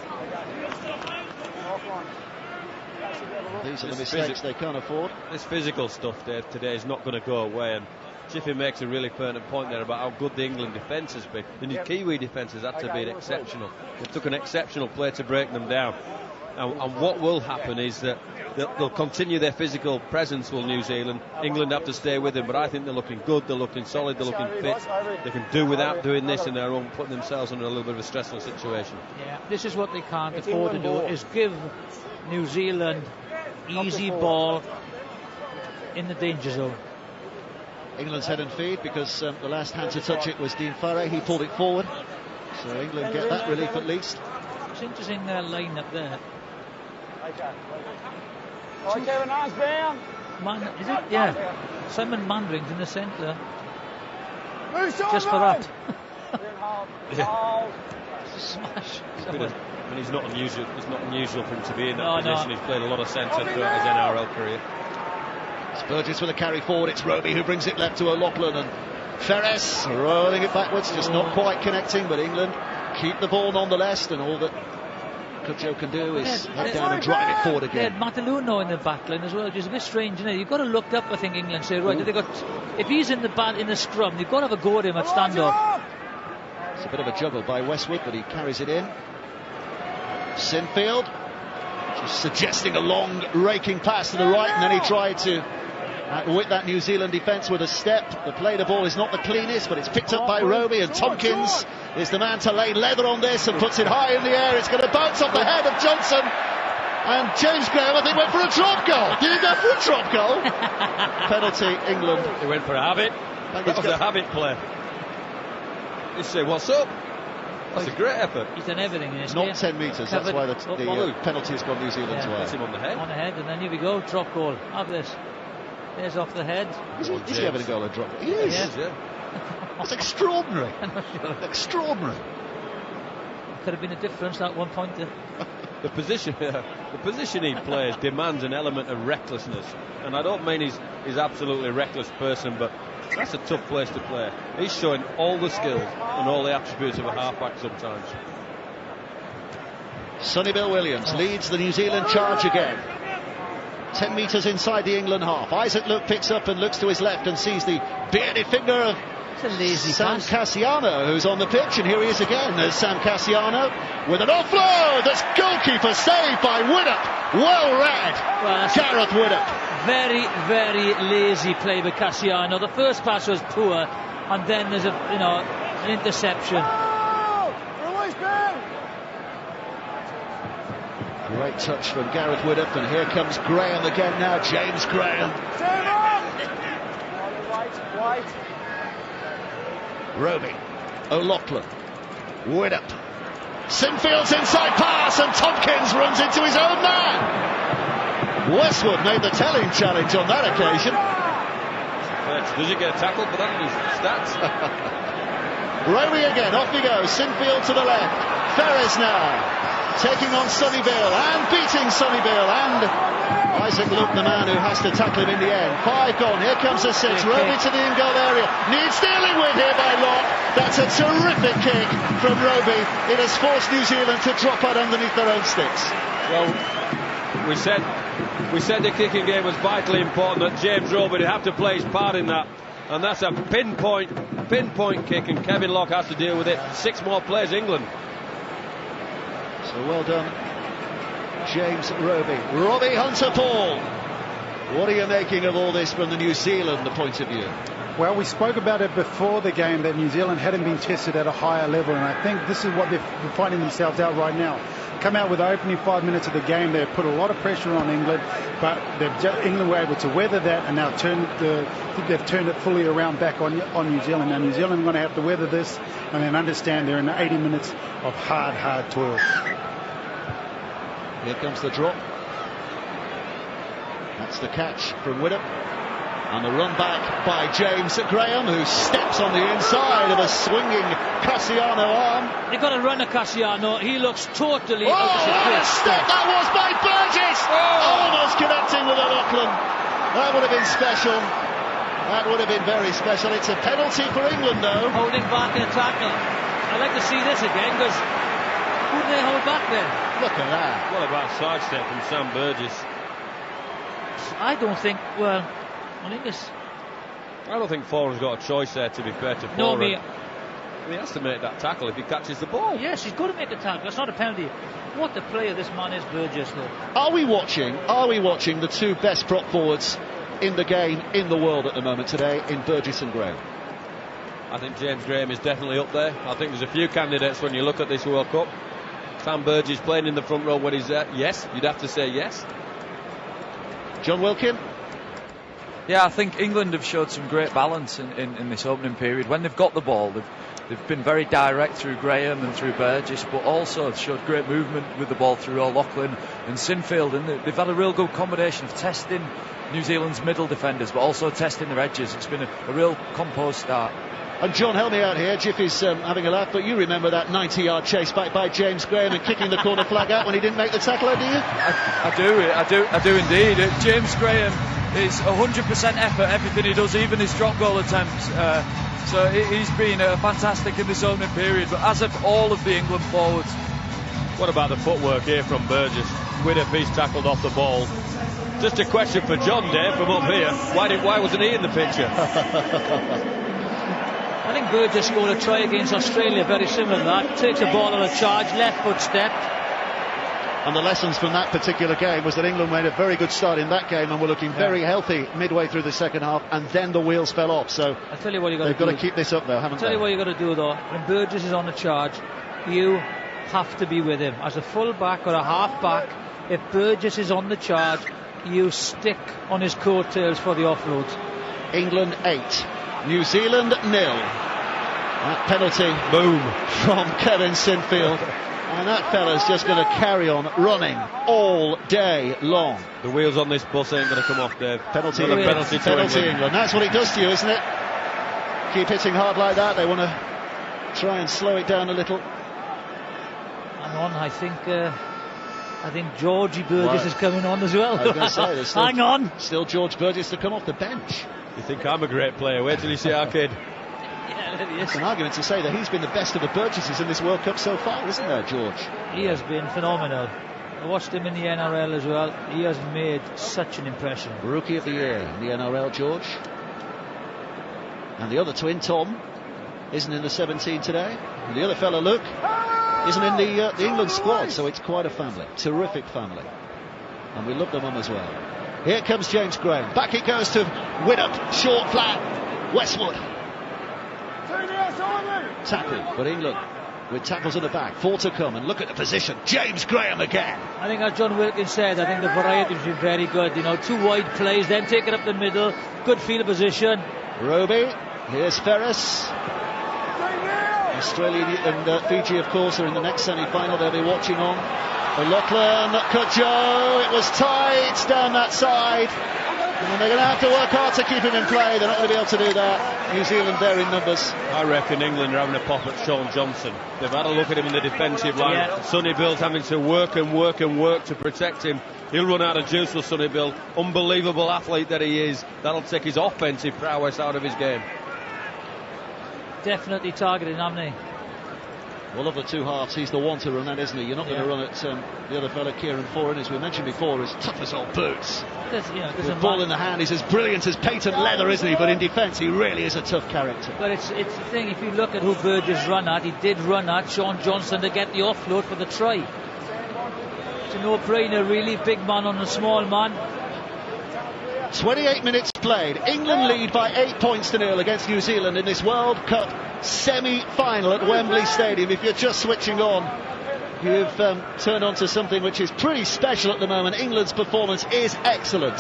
[SPEAKER 4] These are the mistakes they can't afford.
[SPEAKER 5] This physical stuff there today is not going to go away. And Jiffy makes a really pertinent point there about how good the England defence has been. The Kiwi defence has had to be exceptional. It took an exceptional play to break them down. And what will happen is that they'll continue their physical presence, will New Zealand. England have to stay with them, but I think they're looking good, they're looking solid, they're looking fit. They can do without doing this in their own, putting themselves in a little bit of a stressful situation.
[SPEAKER 6] Yeah, this is what they can't afford to do, is give New Zealand easy ball in the danger zone.
[SPEAKER 4] England's head and feed, because the last hand to touch it was Dean Farray. He pulled it forward, so England get that relief at least.
[SPEAKER 6] It's interesting their line up there.
[SPEAKER 7] Okay, Kevin, hands down.
[SPEAKER 6] Is it? Yeah. Simon Mandarin's in the centre. Just for that. Smash.
[SPEAKER 5] And he's not unusual. It's not unusual for him to be in that position. He's played a lot of centre throughout his NRL career.
[SPEAKER 4] It's Burgess with a carry forward. It's Roby who brings it left to O'Loughlin, and Ferris rolling it backwards, just not quite connecting. But England keep the ball nonetheless, and all that Kudjo can do is head down and drive it forward again.
[SPEAKER 6] They had Mataluno in the back line as well, which is a bit strange, isn't it? You've got to look up, I think, England, and say, right, if he's in the scrum, you've got to have a go at him at standoff.
[SPEAKER 4] It's a bit of a juggle by Westwood, but he carries it in. Sinfield just suggesting a long raking pass to the right, and then he tried to outwit that New Zealand defence with a step. The play the ball is not the cleanest, but it's picked up by Roby, and Tompkins is the man to lay leather on this and puts it high in the air. It's going to bounce off the head of Johnson, and James Graham, I think, went for a drop goal. Did he go for a drop goal? Penalty, England.
[SPEAKER 5] He went for a habit. That was a habit play. You say, what's up? That's a great effort.
[SPEAKER 6] He's done everything in this
[SPEAKER 4] game.
[SPEAKER 6] Not
[SPEAKER 4] 10 metres, that's why the penalty has gone New Zealand's way.
[SPEAKER 5] Hits him on the head.
[SPEAKER 6] On the head, and then here we go, drop goal. Have this. There's off the head.
[SPEAKER 4] Is he having a goal or drop? He is.
[SPEAKER 6] Yeah.
[SPEAKER 4] That's extraordinary. Extraordinary.
[SPEAKER 6] Could have been a difference at one point.
[SPEAKER 5] The position he plays demands an element of recklessness, and I don't mean he's absolutely a reckless person, but that's a tough place to play. He's showing all the skills and all the attributes of a halfback sometimes.
[SPEAKER 4] Sonny Bill Williams leads the New Zealand charge again. 10 metres inside the England half. Isaac Luke picks up and looks to his left and sees the bearded finger of Sam Cassiano, who's on the pitch, and here he is again. There's Sam Cassiano with an offload. That's goalkeeper saved by Widdop. Well read, Gareth Widdop.
[SPEAKER 6] Very, very lazy play by Cassiano. The first pass was poor, and then there's an interception.
[SPEAKER 4] Great touch from Gareth Widdop, and here comes Graham again now. James Graham. Roby, O'Loughlin, Widdop. Sinfield's inside pass, and Tompkins runs into his own man. Westwood made the telling challenge on that occasion.
[SPEAKER 5] Does he get a tackle for that? His stats.
[SPEAKER 4] Roby again, off he goes. Sinfield to the left. Ferris now taking on Sonny Bill and beating Sonny Bill, and Isaac Luke, the man who has to tackle him in the end. 5 gone, here comes a 6. Roby to the in-goal area, needs dealing with here by Locke. That's a terrific kick from Roby. It has forced New Zealand to drop out underneath their own sticks.
[SPEAKER 5] Well, we said the kicking game was vitally important, that James Roby would have to play his part in that, and that's a pinpoint kick, and Kevin Locke has to deal with it. 6 more plays, England.
[SPEAKER 4] So well done, James Roby. Robbie Hunter-Paul, what are you making of all this from the New Zealand point of view?
[SPEAKER 11] Well, we spoke about it before the game that New Zealand hadn't been tested at a higher level, and I think this is what they're finding themselves out right now. Come out with the opening 5 minutes of the game, they've put a lot of pressure on England, but England were able to weather that, and now I think they've turned it fully around back on New Zealand. Now New Zealand are going to have to weather this and then understand they're in 80 minutes of hard toil.
[SPEAKER 4] Here comes the drop. That's the catch from Widdop. And the run back by James Graham, who steps on the inside of a swinging Cassiano arm.
[SPEAKER 6] You've got to run a Cassiano. He looks totally
[SPEAKER 4] what a step that was by Burgess! Almost connecting with O'Loughlin. That would have been special. That would have been very special. It's a penalty for England, though.
[SPEAKER 6] Holding back in a tackle. I'd like to see this again, because who did they hold back then?
[SPEAKER 4] Look at that.
[SPEAKER 5] What about sidestep from Sam Burgess?
[SPEAKER 6] I don't think, well, I don't
[SPEAKER 5] think Foran's got a choice there, to be fair to Foran.
[SPEAKER 6] No, he
[SPEAKER 5] has to make that tackle if he catches the ball.
[SPEAKER 6] Yes, he's got to make a tackle. That's not a penalty. What a player this man is, Burgess, though.
[SPEAKER 4] Are we watching the two best prop forwards in the game in the world at the moment today in Burgess and Graham?
[SPEAKER 5] I think James Graham is definitely up there. I think there's a few candidates when you look at this World Cup. Sam Burgess playing in the front row when he's there. Yes, you'd have to say yes.
[SPEAKER 4] John Wilkin?
[SPEAKER 9] Yeah, I think England have showed some great balance in this opening period. When they've got the ball, they've been very direct through Graham and through Burgess, but also have showed great movement with the ball through O'Loughlin and Sinfield. And they've had a real good combination of testing New Zealand's middle defenders, but also testing their edges. It's been a real composed start.
[SPEAKER 4] And John, help me out here. Jiffy's having a laugh, but you remember that 90-yard chase back by James Graham and kicking the corner flag out when he didn't make the tackle, do you?
[SPEAKER 9] I do indeed. James Graham is 100% effort, everything he does, even his drop goal attempts. So he's been fantastic in this opening period, but as of all of the England forwards.
[SPEAKER 5] What about the footwork here from Burgess? Widdop, he's tackled off the ball. Just a question for John, Dave, from up here. Why wasn't he in the picture?
[SPEAKER 6] I think Burgess scored a try against Australia, very similar to that. Takes a ball on a charge, left foot step.
[SPEAKER 4] And the lessons from that particular game was that England made a very good start in that game and were looking very healthy midway through the second half, and then the wheels fell off. So
[SPEAKER 6] I'll tell you what
[SPEAKER 4] they've got to keep this up, though, haven't they?
[SPEAKER 6] I'll tell you what you've got to do, though. When Burgess is on the charge, you have to be with him. As a full-back or a half-back, if Burgess is on the charge, you stick on his coattails for the offloads.
[SPEAKER 4] England 8, New Zealand 0. That penalty, boom, from Kevin Sinfield. And that fella's just going to carry on running all day long.
[SPEAKER 5] The wheels on this bus ain't going to come off, Dave.
[SPEAKER 4] Penalty England. That's what it does to you, isn't it? Keep hitting hard like that. They want to try and slow it down a little.
[SPEAKER 6] Hang on, I think Georgie Burgess is coming on as well.
[SPEAKER 4] I was going to say, there's still,
[SPEAKER 6] hang on.
[SPEAKER 4] Still George Burgess to come off the bench.
[SPEAKER 5] You think I'm a great player? Wait till you see our kid.
[SPEAKER 4] It's an argument to say that he's been the best of the Burgesses in this World Cup so far, isn't there, George?
[SPEAKER 6] He has been phenomenal. I watched him in the NRL as well. He has made such an impression.
[SPEAKER 4] Rookie of the year in the NRL, George. And the other twin, Tom, isn't in the 17 today. And the other fella, Luke, isn't in the England squad. So it's quite a family, terrific family. And we love them as well. Here comes James Graham. Back it goes to Widdop. Short flat. Westwood. Tackle, but England with tackles at the back. 4 to come, and look at the position. James Graham again.
[SPEAKER 6] I think as John Wilkins said, I think the variety has been very good. You know, 2 wide plays, then take it up the middle. Good field of position.
[SPEAKER 4] Roby. Here's Ferris. Australia and Fiji, of course, are in the next semi-final. They'll be watching on. O'Loughlin, Cudjoe. It was tight down that side. And they're going to have to work hard to keep him in play. They're not going to be able to do that. New Zealand there in numbers.
[SPEAKER 5] I reckon England are having a pop at Sean Johnson. They've had a look at him in the defensive line. Yeah. Sonny Bill's having to work to protect him. He'll run out of juice for Sonny Bill. Unbelievable athlete that he is. That'll take his offensive prowess out of his game.
[SPEAKER 6] Definitely targeting Amney.
[SPEAKER 4] Well, of the two halves, he's the one to run at, isn't he? You're not going to run at the other fella, Kieran Foran, as we mentioned before, as tough as old boots. With the ball in the hand, he's as brilliant as patent leather, isn't he? But in defence, he really is a tough character.
[SPEAKER 6] But it's the thing, if you look at who Burgess run at, he did run at Sean Johnson to get the offload for the try. It's a no-brainer, really. Big man on a small man.
[SPEAKER 4] 28 minutes played. England lead by 8 points to 0 against New Zealand in this World Cup semi-final at Wembley Stadium. If you're just switching on, you've turned on to something which is pretty special at the moment. England's performance is excellent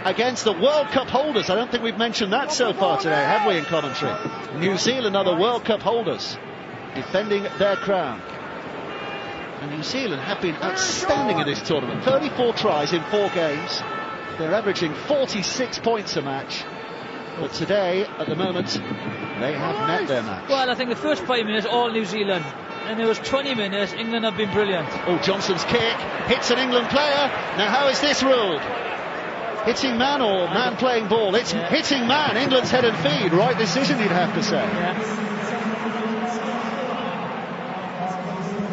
[SPEAKER 4] against the World Cup holders. I don't think we've mentioned that so far today, have we, in commentary? New Zealand are the World Cup holders, defending their crown. And New Zealand have been outstanding in this tournament. 34 tries in 4 games. They're averaging 46 points a match. But today, at the moment, they have met their match.
[SPEAKER 6] Well, I think the first 5 minutes, all New Zealand. And there was 20 minutes, England have been brilliant.
[SPEAKER 4] Oh, Johnson's kick hits an England player. Now, how is this ruled? Hitting man or man playing ball? It's hitting man. England's head and feed. Right decision, you'd have to say.
[SPEAKER 6] Yeah.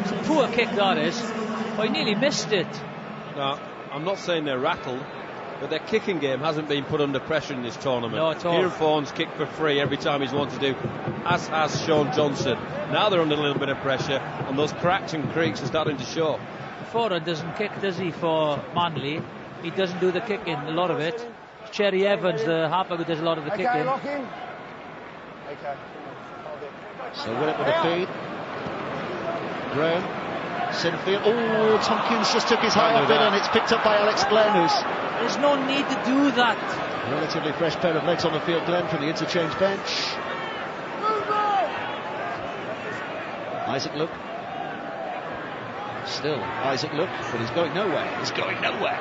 [SPEAKER 6] It's a poor kick, that is. Oh, he nearly missed it.
[SPEAKER 5] No, I'm not saying they're rattled, but their kicking game hasn't been put under pressure in this tournament.
[SPEAKER 6] No, at all.
[SPEAKER 5] Kieran Foran's kicked for free every time he's wanted to do, as has Sean Johnson. Now they're under a little bit of pressure, and those cracks and creaks are starting to show.
[SPEAKER 6] Foran doesn't kick, does he, for Manly? He doesn't do the kicking, a lot of it. Cherry Evans, the halfback, who does a lot of the kicking.
[SPEAKER 7] Okay.
[SPEAKER 4] So Willett with a feed. Graham. Sinfield. Oh, Tompkins just took his high up in, and it's picked up by Alex Glenn, who's...
[SPEAKER 6] There's no need to do that.
[SPEAKER 4] Relatively fresh pair of legs on the field, Glenn, from the interchange bench. Isaac Luke. Still Isaac Luke, but he's going nowhere. He's going nowhere.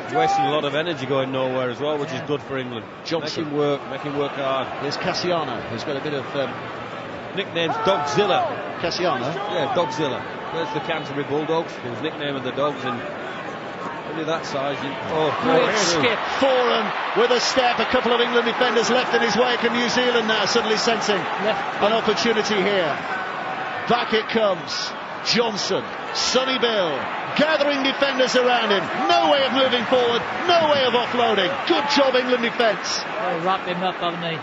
[SPEAKER 5] He's wasting a lot of energy going nowhere as well, which is good for England.
[SPEAKER 4] Johnson.
[SPEAKER 5] Make him work hard.
[SPEAKER 4] Here's Cassiano, who's got a bit of...
[SPEAKER 5] Nickname's Dogzilla.
[SPEAKER 4] Cassiano?
[SPEAKER 5] Yeah, Dogzilla. There's the Canterbury Bulldogs. It was nickname of the dogs, and only that size.
[SPEAKER 4] Great skip. Foran with a step. A couple of England defenders left in his wake, and New Zealand now suddenly sensing an opportunity here. Back it comes. Johnson, Sonny Bill, gathering defenders around him. No way of moving forward, no way of offloading. Good job, England defence.
[SPEAKER 6] They wrapped him up, haven't they?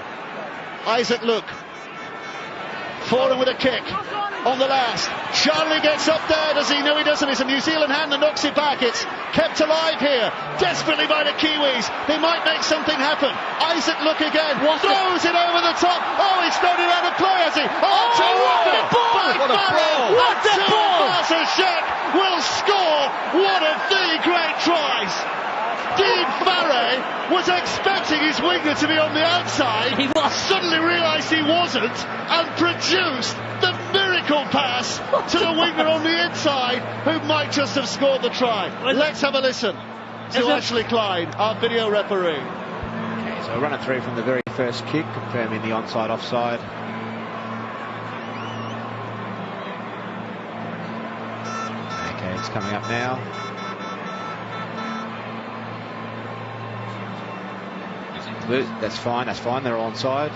[SPEAKER 4] Isaac Luke. Foran with a kick on the last. Charlie gets up there. Does he? No, he doesn't. It's a New Zealand hand that knocks it back. It's kept alive here, desperately by the Kiwis. They might make something happen. Isaac Luke again. Throws it over the top. Oh, he's thrown it out of play, has he? Terrific by Farrell. What a ball! Barca will score one of the great tries. Dean Farrell was expecting his winger to be on the outside.
[SPEAKER 6] He was.
[SPEAKER 4] Suddenly realised he wasn't and produced the miracle pass to the winger on the inside, who might just have scored the try. Let's have a listen to Ashley Klein, our video referee.
[SPEAKER 8] Okay, so a run it through from the very first kick, confirming the onside offside. Okay, it's coming up now. That's fine, they're onside.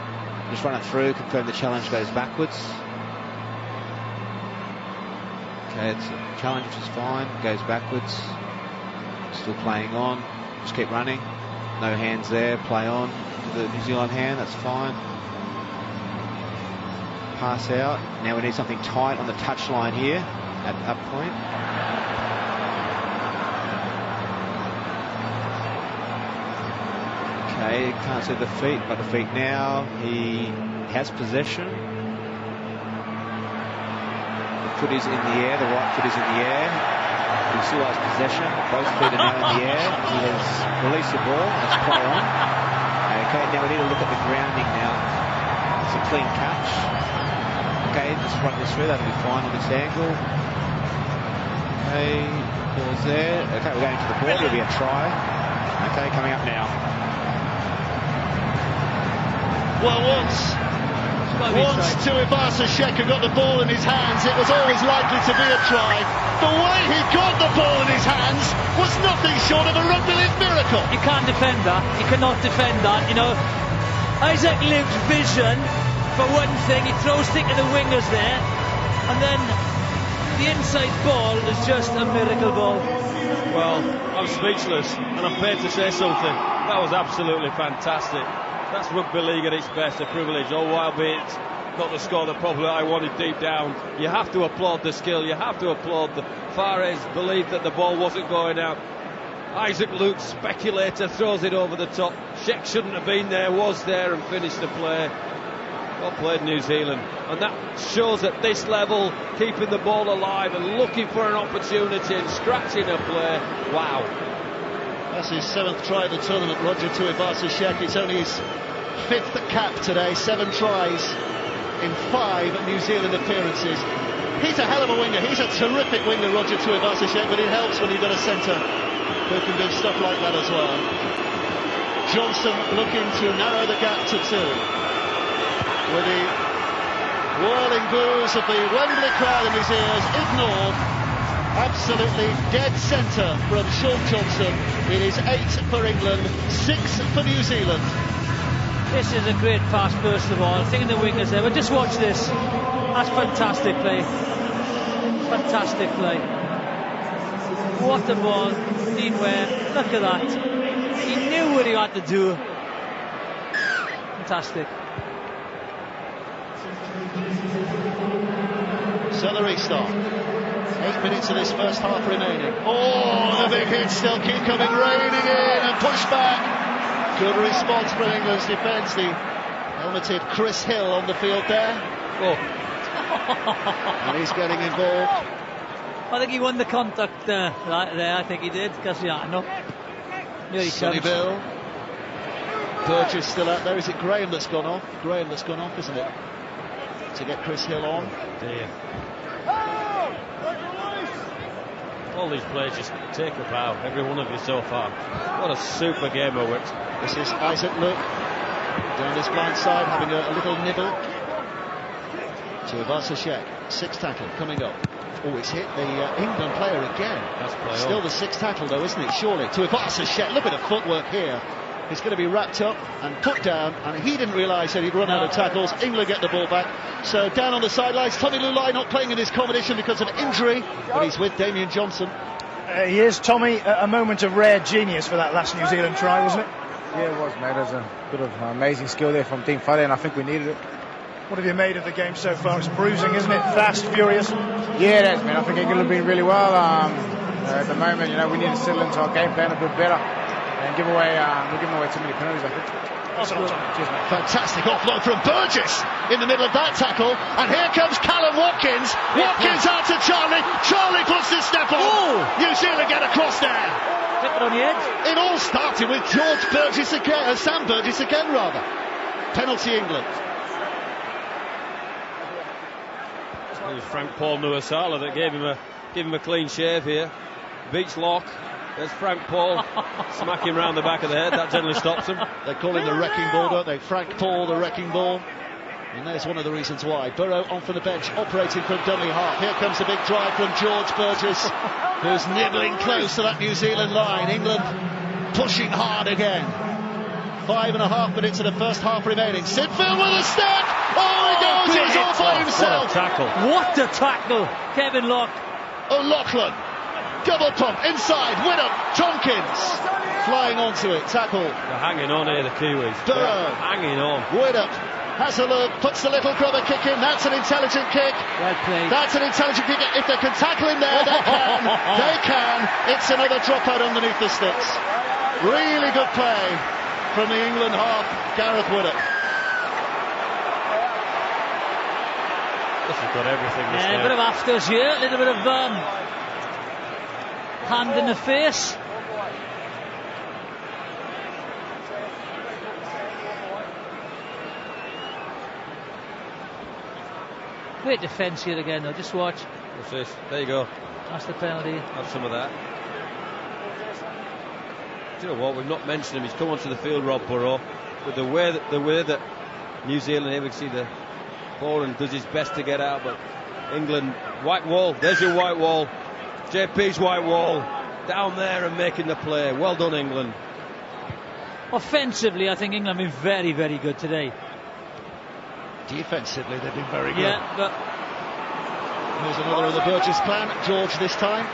[SPEAKER 8] Just run it through, confirm the challenge goes backwards. Okay, it's a challenge, which is fine, goes backwards. Still playing on, just keep running. No hands there, play on to the New Zealand hand, that's fine. Pass out. Now we need something tight on the touchline here at up point. Okay, can't see the feet, got the feet now. He has possession. The foot is in the air, the right foot is in the air. He still has possession. Both feet are now in the air. He has released the ball. Let's play on. Okay, now we need to look at the grounding now. It's a clean catch. Okay, just run this through, that'll be fine on this angle. Okay, ball's there. Okay, we're going to the ball, it'll be a try. Okay, coming up now.
[SPEAKER 4] Well, once Tuivasa Shecker got the ball in his hands, it was always likely to be a try. The way he got the ball in his hands was nothing short of a rugby league miracle.
[SPEAKER 6] You can't defend that. You cannot defend that. You know, Isaac Luke's vision, for one thing, he throws thick to the wingers there, and then the inside ball is just a miracle ball.
[SPEAKER 5] Well, I'm speechless, and I'm paid to say something. That was absolutely fantastic. That's rugby league at its best, a privilege, albeit not the score that probably I wanted deep down. You have to applaud the skill, you have to applaud the Fares believed that the ball wasn't going out. Isaac Luke, speculator, throws it over the top. Sheck shouldn't have been there, was there, and finished the play. Well played, New Zealand. And that shows at this level, keeping the ball alive and looking for an opportunity and scratching a play. Wow.
[SPEAKER 4] That's his 7th try of the tournament, Roger Tuivasa-Sheck. It's only his 5th cap today, 7 tries in 5 New Zealand appearances. He's a hell of a winger, he's a terrific winger, Roger Tuivasa-Sheck, but it helps when you've got a centre who can do stuff like that as well. Johnson looking to narrow the gap to 2. With the whirling boos of the Wembley crowd in his ears, ignored. Absolutely dead centre from Sean Johnson. It is 8 for England, 6 for New Zealand.
[SPEAKER 6] This is a great pass, first of all. Thinking the wingers there, but just watch this. That's fantastic play. Fantastic play. What a ball. Dean Ware, look at that. He knew what he had to do. Fantastic.
[SPEAKER 4] So the restart. 8 minutes of this first half remaining. Oh, the big hits still keep coming, raining in and push back. Good response from England's defence. The helmeted Chris Hill on the field there. Oh. And he's getting involved.
[SPEAKER 6] I think he won the contact right there. I think he did. Casiano.
[SPEAKER 4] Sonny Bill. Burgess still out there. Is it Graham that's gone off? Graham that's gone off, isn't it? To get Chris Hill on.
[SPEAKER 5] Dear. All these players just take a bow, every one of you so far. What a super game of it.
[SPEAKER 4] This is Isaac Luke down this blind side, having a little nibble. Tuivasa-Sheck, 6th tackle coming up. Oh, it's hit the England player again.
[SPEAKER 5] That's
[SPEAKER 4] still the 6th tackle though, isn't it? Surely. Tuivasa-Sheck, look at the footwork here. He's going to be wrapped up and put down, and he didn't realise that he'd run out of tackles. England get the ball back. So down on the sidelines, Tommy Lulai not playing in this competition because of injury, but he's with Damien Johnson.
[SPEAKER 12] He is, Tommy, a moment of rare genius for that last New Zealand try, wasn't it?
[SPEAKER 7] Yeah, it was, mate. There's a bit of amazing skill there from Dean Fuddy, and I think we needed it.
[SPEAKER 12] What have you made of the game so far? It's bruising, isn't it? Fast, furious.
[SPEAKER 7] Yeah, it is, man. I think England have been really well. At the moment, we need to settle into our game plan a bit better. And we're giving away too many penalties, I think.
[SPEAKER 4] Cheers, mate. Fantastic offload from Burgess in the middle of that tackle, and here comes Callum Watkins. Watkins out to Charlie. Charlie puts his step on. New Zealand get across there.
[SPEAKER 6] On the edge.
[SPEAKER 4] It all started with George Burgess again, Sam Burgess again, rather. Penalty England.
[SPEAKER 5] It was Frank Paul Nuasala that gave him a clean shave here. Beach lock. There's Frank Paul. Smack him round the back of the head. That generally stops him.
[SPEAKER 4] They call him the wrecking ball, don't they? Frank Paul, the wrecking ball. And there's one of the reasons why. Burrow on from the bench, operating from dummy half. Here comes a big drive from George Burgess, who's nibbling close to that New Zealand line. England pushing hard again. 5.5 minutes of the first half remaining. Sidfield with a step. Oh, he goes. He's all by himself.
[SPEAKER 5] What a tackle.
[SPEAKER 6] What a tackle. Kevin Locke.
[SPEAKER 4] O'Loughlin. Double pump inside. Whittup. Tompkins flying onto it. Tackle.
[SPEAKER 5] They're hanging on here, the Kiwis.
[SPEAKER 4] Burrow.
[SPEAKER 5] Hanging on.
[SPEAKER 4] Whittup has a look, puts the little grubber kick in. That's an intelligent kick.
[SPEAKER 6] Well played.
[SPEAKER 4] That's an intelligent kick. If they can tackle him there, they can. They can. It's another dropout underneath the sticks. Really good play from the England half, Gareth Whittup.
[SPEAKER 5] This has got everything. This
[SPEAKER 6] A bit of afters here, a little bit of hand in the face. Great defence here again though, just watch.
[SPEAKER 5] What's this? There you go.
[SPEAKER 6] That's the penalty.
[SPEAKER 5] Have some of that. Do you know what? We've not mentioned him. He's come onto the field, Rob Burrow. But the way that New Zealand here, we can see the ball and does his best to get out, but England, white wall. There's your white wall. JP's white wall. Down there and making the play. Well done, England.
[SPEAKER 6] Offensively, I think England have been very, very good today.
[SPEAKER 4] Defensively, they've been very good.
[SPEAKER 6] Yeah, but
[SPEAKER 4] here's another of the Burgess plan. George this time.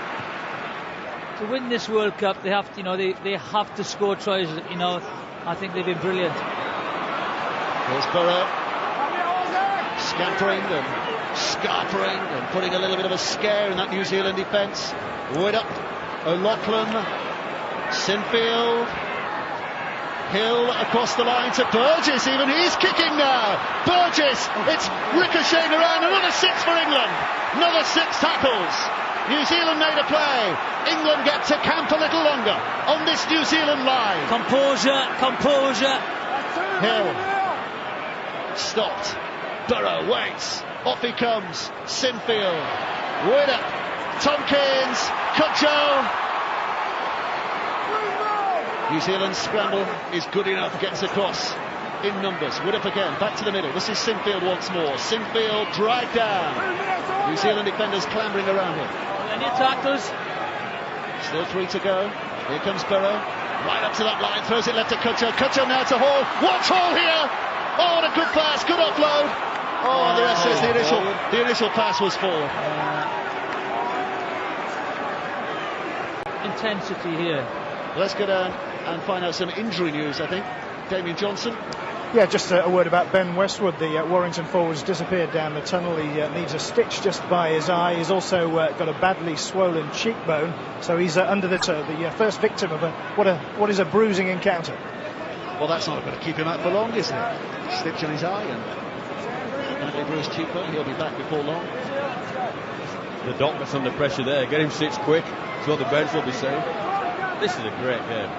[SPEAKER 6] To win this World Cup, they have to, they have to score tries. I think they've been brilliant.
[SPEAKER 4] Here's Burrow. Scampering and scarpering and putting a little bit of a scare in that New Zealand defence. Widdop, O'Loughlin, Sinfield, Hill across the line to Burgess, even he's kicking now. Burgess, it's ricocheting around, another 6 for England, another 6 tackles. New Zealand made a play. England get to camp a little longer on this New Zealand line.
[SPEAKER 6] Composure.
[SPEAKER 4] Hill stopped. Burrow waits. Off he comes. Sinfield. Widdop. Tompkins. Cudjoe. New Zealand's scramble is good enough. Gets across in numbers. Widdop again. Back to the middle. This is Sinfield once more. Sinfield dragged down. New Zealand defenders clambering around him.
[SPEAKER 6] Any tackles?
[SPEAKER 4] Still 3 to go. Here comes Burrow. Right up to that line. Throws it left to Cudjoe. Cudjoe now to Hall. Watch Hall here. Oh, what a good pass. Good offload. Oh, and the rest says the initial pass was forward.
[SPEAKER 6] Intensity here.
[SPEAKER 4] Let's go down and find out some injury news, I think. Damien Johnson.
[SPEAKER 12] Yeah, just a word about Ben Westwood. The Warrington forward's disappeared down the tunnel. He needs a stitch just by his eye. He's also got a badly swollen cheekbone, so he's under the first victim of what is a bruising encounter.
[SPEAKER 4] Well, that's not going to keep him out for long, is it? Stitch in his eye and badly bruised cheekbone. He'll be back before long.
[SPEAKER 5] The doctor's under pressure there. Get him stitched quick. That's what the bench will be saying. This is a great game.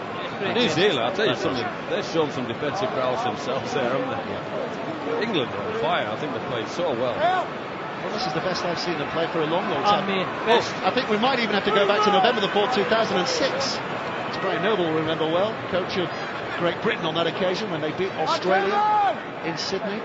[SPEAKER 5] New Zealand, I'll tell you something, they've shown some defensive prowess themselves there, haven't they? Yeah. England are on fire. I think they played so well.
[SPEAKER 4] Well, this is the best I've seen them play for a long, long time. I think we might even have to go back to November the 4th, 2006. It's Brian Noble will remember well, coach of Great Britain on that occasion when they beat Australia in Sydney.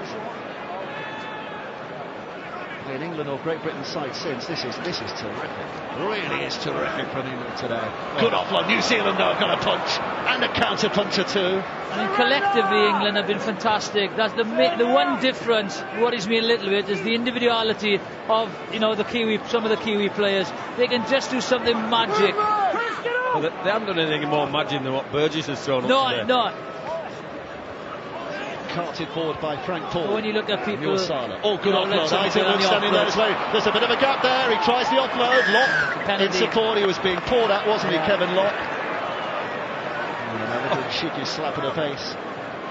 [SPEAKER 4] In England or Great Britain side since. This is terrific. Really is terrific from England today. Good offload. New Zealand though have got a punch and a counter punch or two.
[SPEAKER 6] I mean, collectively England have been fantastic. That's the one difference. Worries me a little bit is the individuality of some of the Kiwi players. They can just do something magic.
[SPEAKER 5] Well, they haven't done anything more magic than what Burgess has thrown up today.
[SPEAKER 6] No.
[SPEAKER 4] Carted forward by Frank Paul.
[SPEAKER 6] When you look at people,
[SPEAKER 4] oh, good offload. Eisenman standing there as well. There's a bit of a gap there. He tries the offload. Locke in support. He was being poured at, wasn't he, Kevin Locke? And a little cheeky slap in the face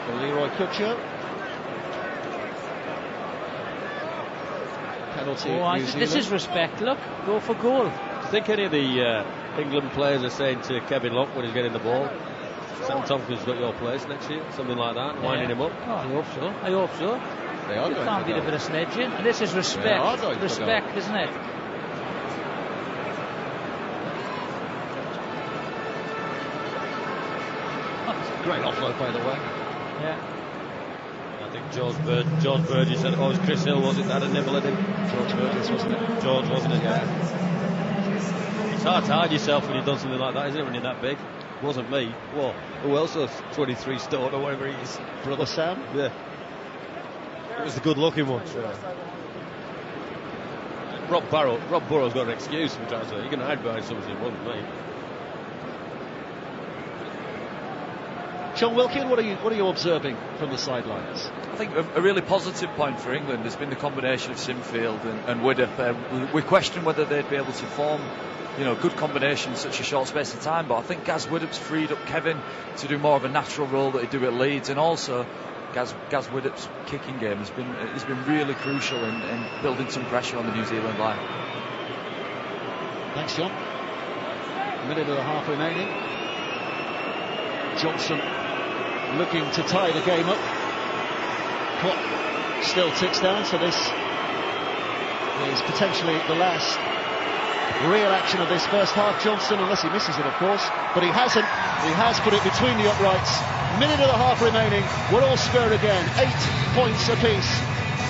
[SPEAKER 4] for Leroy Cudjoe. Penalty.
[SPEAKER 6] This is respect. Look, go for goal.
[SPEAKER 5] Do you think any of the England players are saying to Kevin Locke when he's getting the ball, Sam Tompkins got your place next year, something like that, winding him up?
[SPEAKER 6] Oh, I hope so.
[SPEAKER 5] They are.
[SPEAKER 6] You can't beat a bit of sledging. And this is respect. Respect, isn't it?
[SPEAKER 4] Great offload, by the way.
[SPEAKER 6] Yeah.
[SPEAKER 5] I think George Burgess said, oh, it was Chris Hill, was it, that had a nibble at him?
[SPEAKER 4] George Burgess, wasn't it?
[SPEAKER 5] George, wasn't it? Yeah. It's hard to hide yourself when you've done something like that, isn't it, when you're that big? Wasn't me. Well, who else was 23 stone or whatever he is?
[SPEAKER 4] Brother Sam?
[SPEAKER 5] Yeah. It was the good looking one. Rob Burrow's got an excuse for trying to say, you can hide behind something, it wasn't me.
[SPEAKER 4] John Wilkin, what are you observing from the sidelines?
[SPEAKER 9] I think a really positive point for England has been the combination of Sinfield and Widdop. We question whether they'd be able to form good combination in such a short space of time, but I think Gaz Widdop's freed up Kevin to do more of a natural role that he do at Leeds, and also Gaz Widdop's kicking game has been really crucial in building some pressure on the New Zealand line.
[SPEAKER 4] Thanks, John. A minute and a half remaining. Johnson looking to tie the game up. Clock still ticks down, so this is potentially the last real action of this first half. Johnson, unless he misses it, of course, but he hasn't. He has put it between the uprights. Minute and a half remaining. We're all square again. 8 points apiece.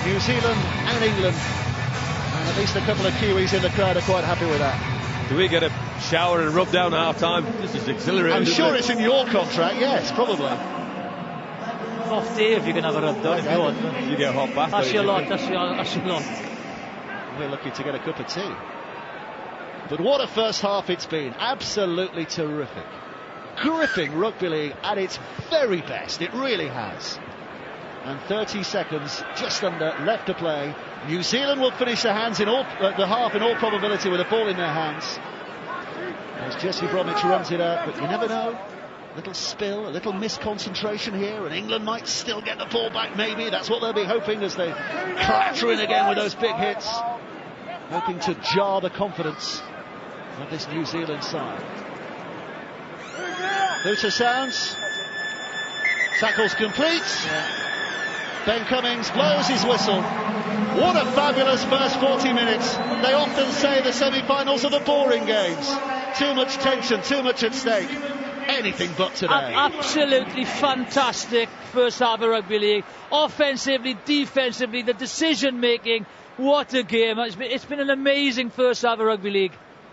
[SPEAKER 4] New Zealand and England. And at least a couple of Kiwis in the crowd are quite happy with that.
[SPEAKER 5] Do we get a shower and rub down at half time? This is exhilarating.
[SPEAKER 4] I'm sure it's in your contract, yes, probably.
[SPEAKER 6] Off day if you can have a rub down if you want.
[SPEAKER 5] You get a hot bath.
[SPEAKER 6] That's your lot.
[SPEAKER 4] We're lucky to get a cup of tea. But what a first half it's been. Absolutely terrific. Gripping rugby league at its very best. It really has. and 30 seconds, just under, left to play. New Zealand will finish the half in all probability with a ball in their hands. As Jesse Bromwich runs it out, but you never know. A little spill, a little misconcentration here, and England might still get the ball back maybe. That's what they'll be hoping as they clatter in again with those big hits. Hoping to jar the confidence of this New Zealand side. Hooter sounds. Tackle's complete. Ben Cummings blows his whistle. What a fabulous first 40 minutes. They often say the semi-finals are the boring games. Too much tension, too much at stake. Anything but today.
[SPEAKER 6] Absolutely fantastic first half of Rugby League. Offensively, defensively, the decision making. What a game. It's been an amazing first half of Rugby League.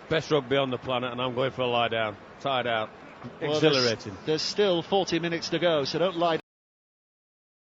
[SPEAKER 5] Best rugby on the planet, and I'm going for a lie down. Tired out.
[SPEAKER 4] Well,
[SPEAKER 5] Exhilarating.
[SPEAKER 4] There's still 40 minutes to go, so don't lie down.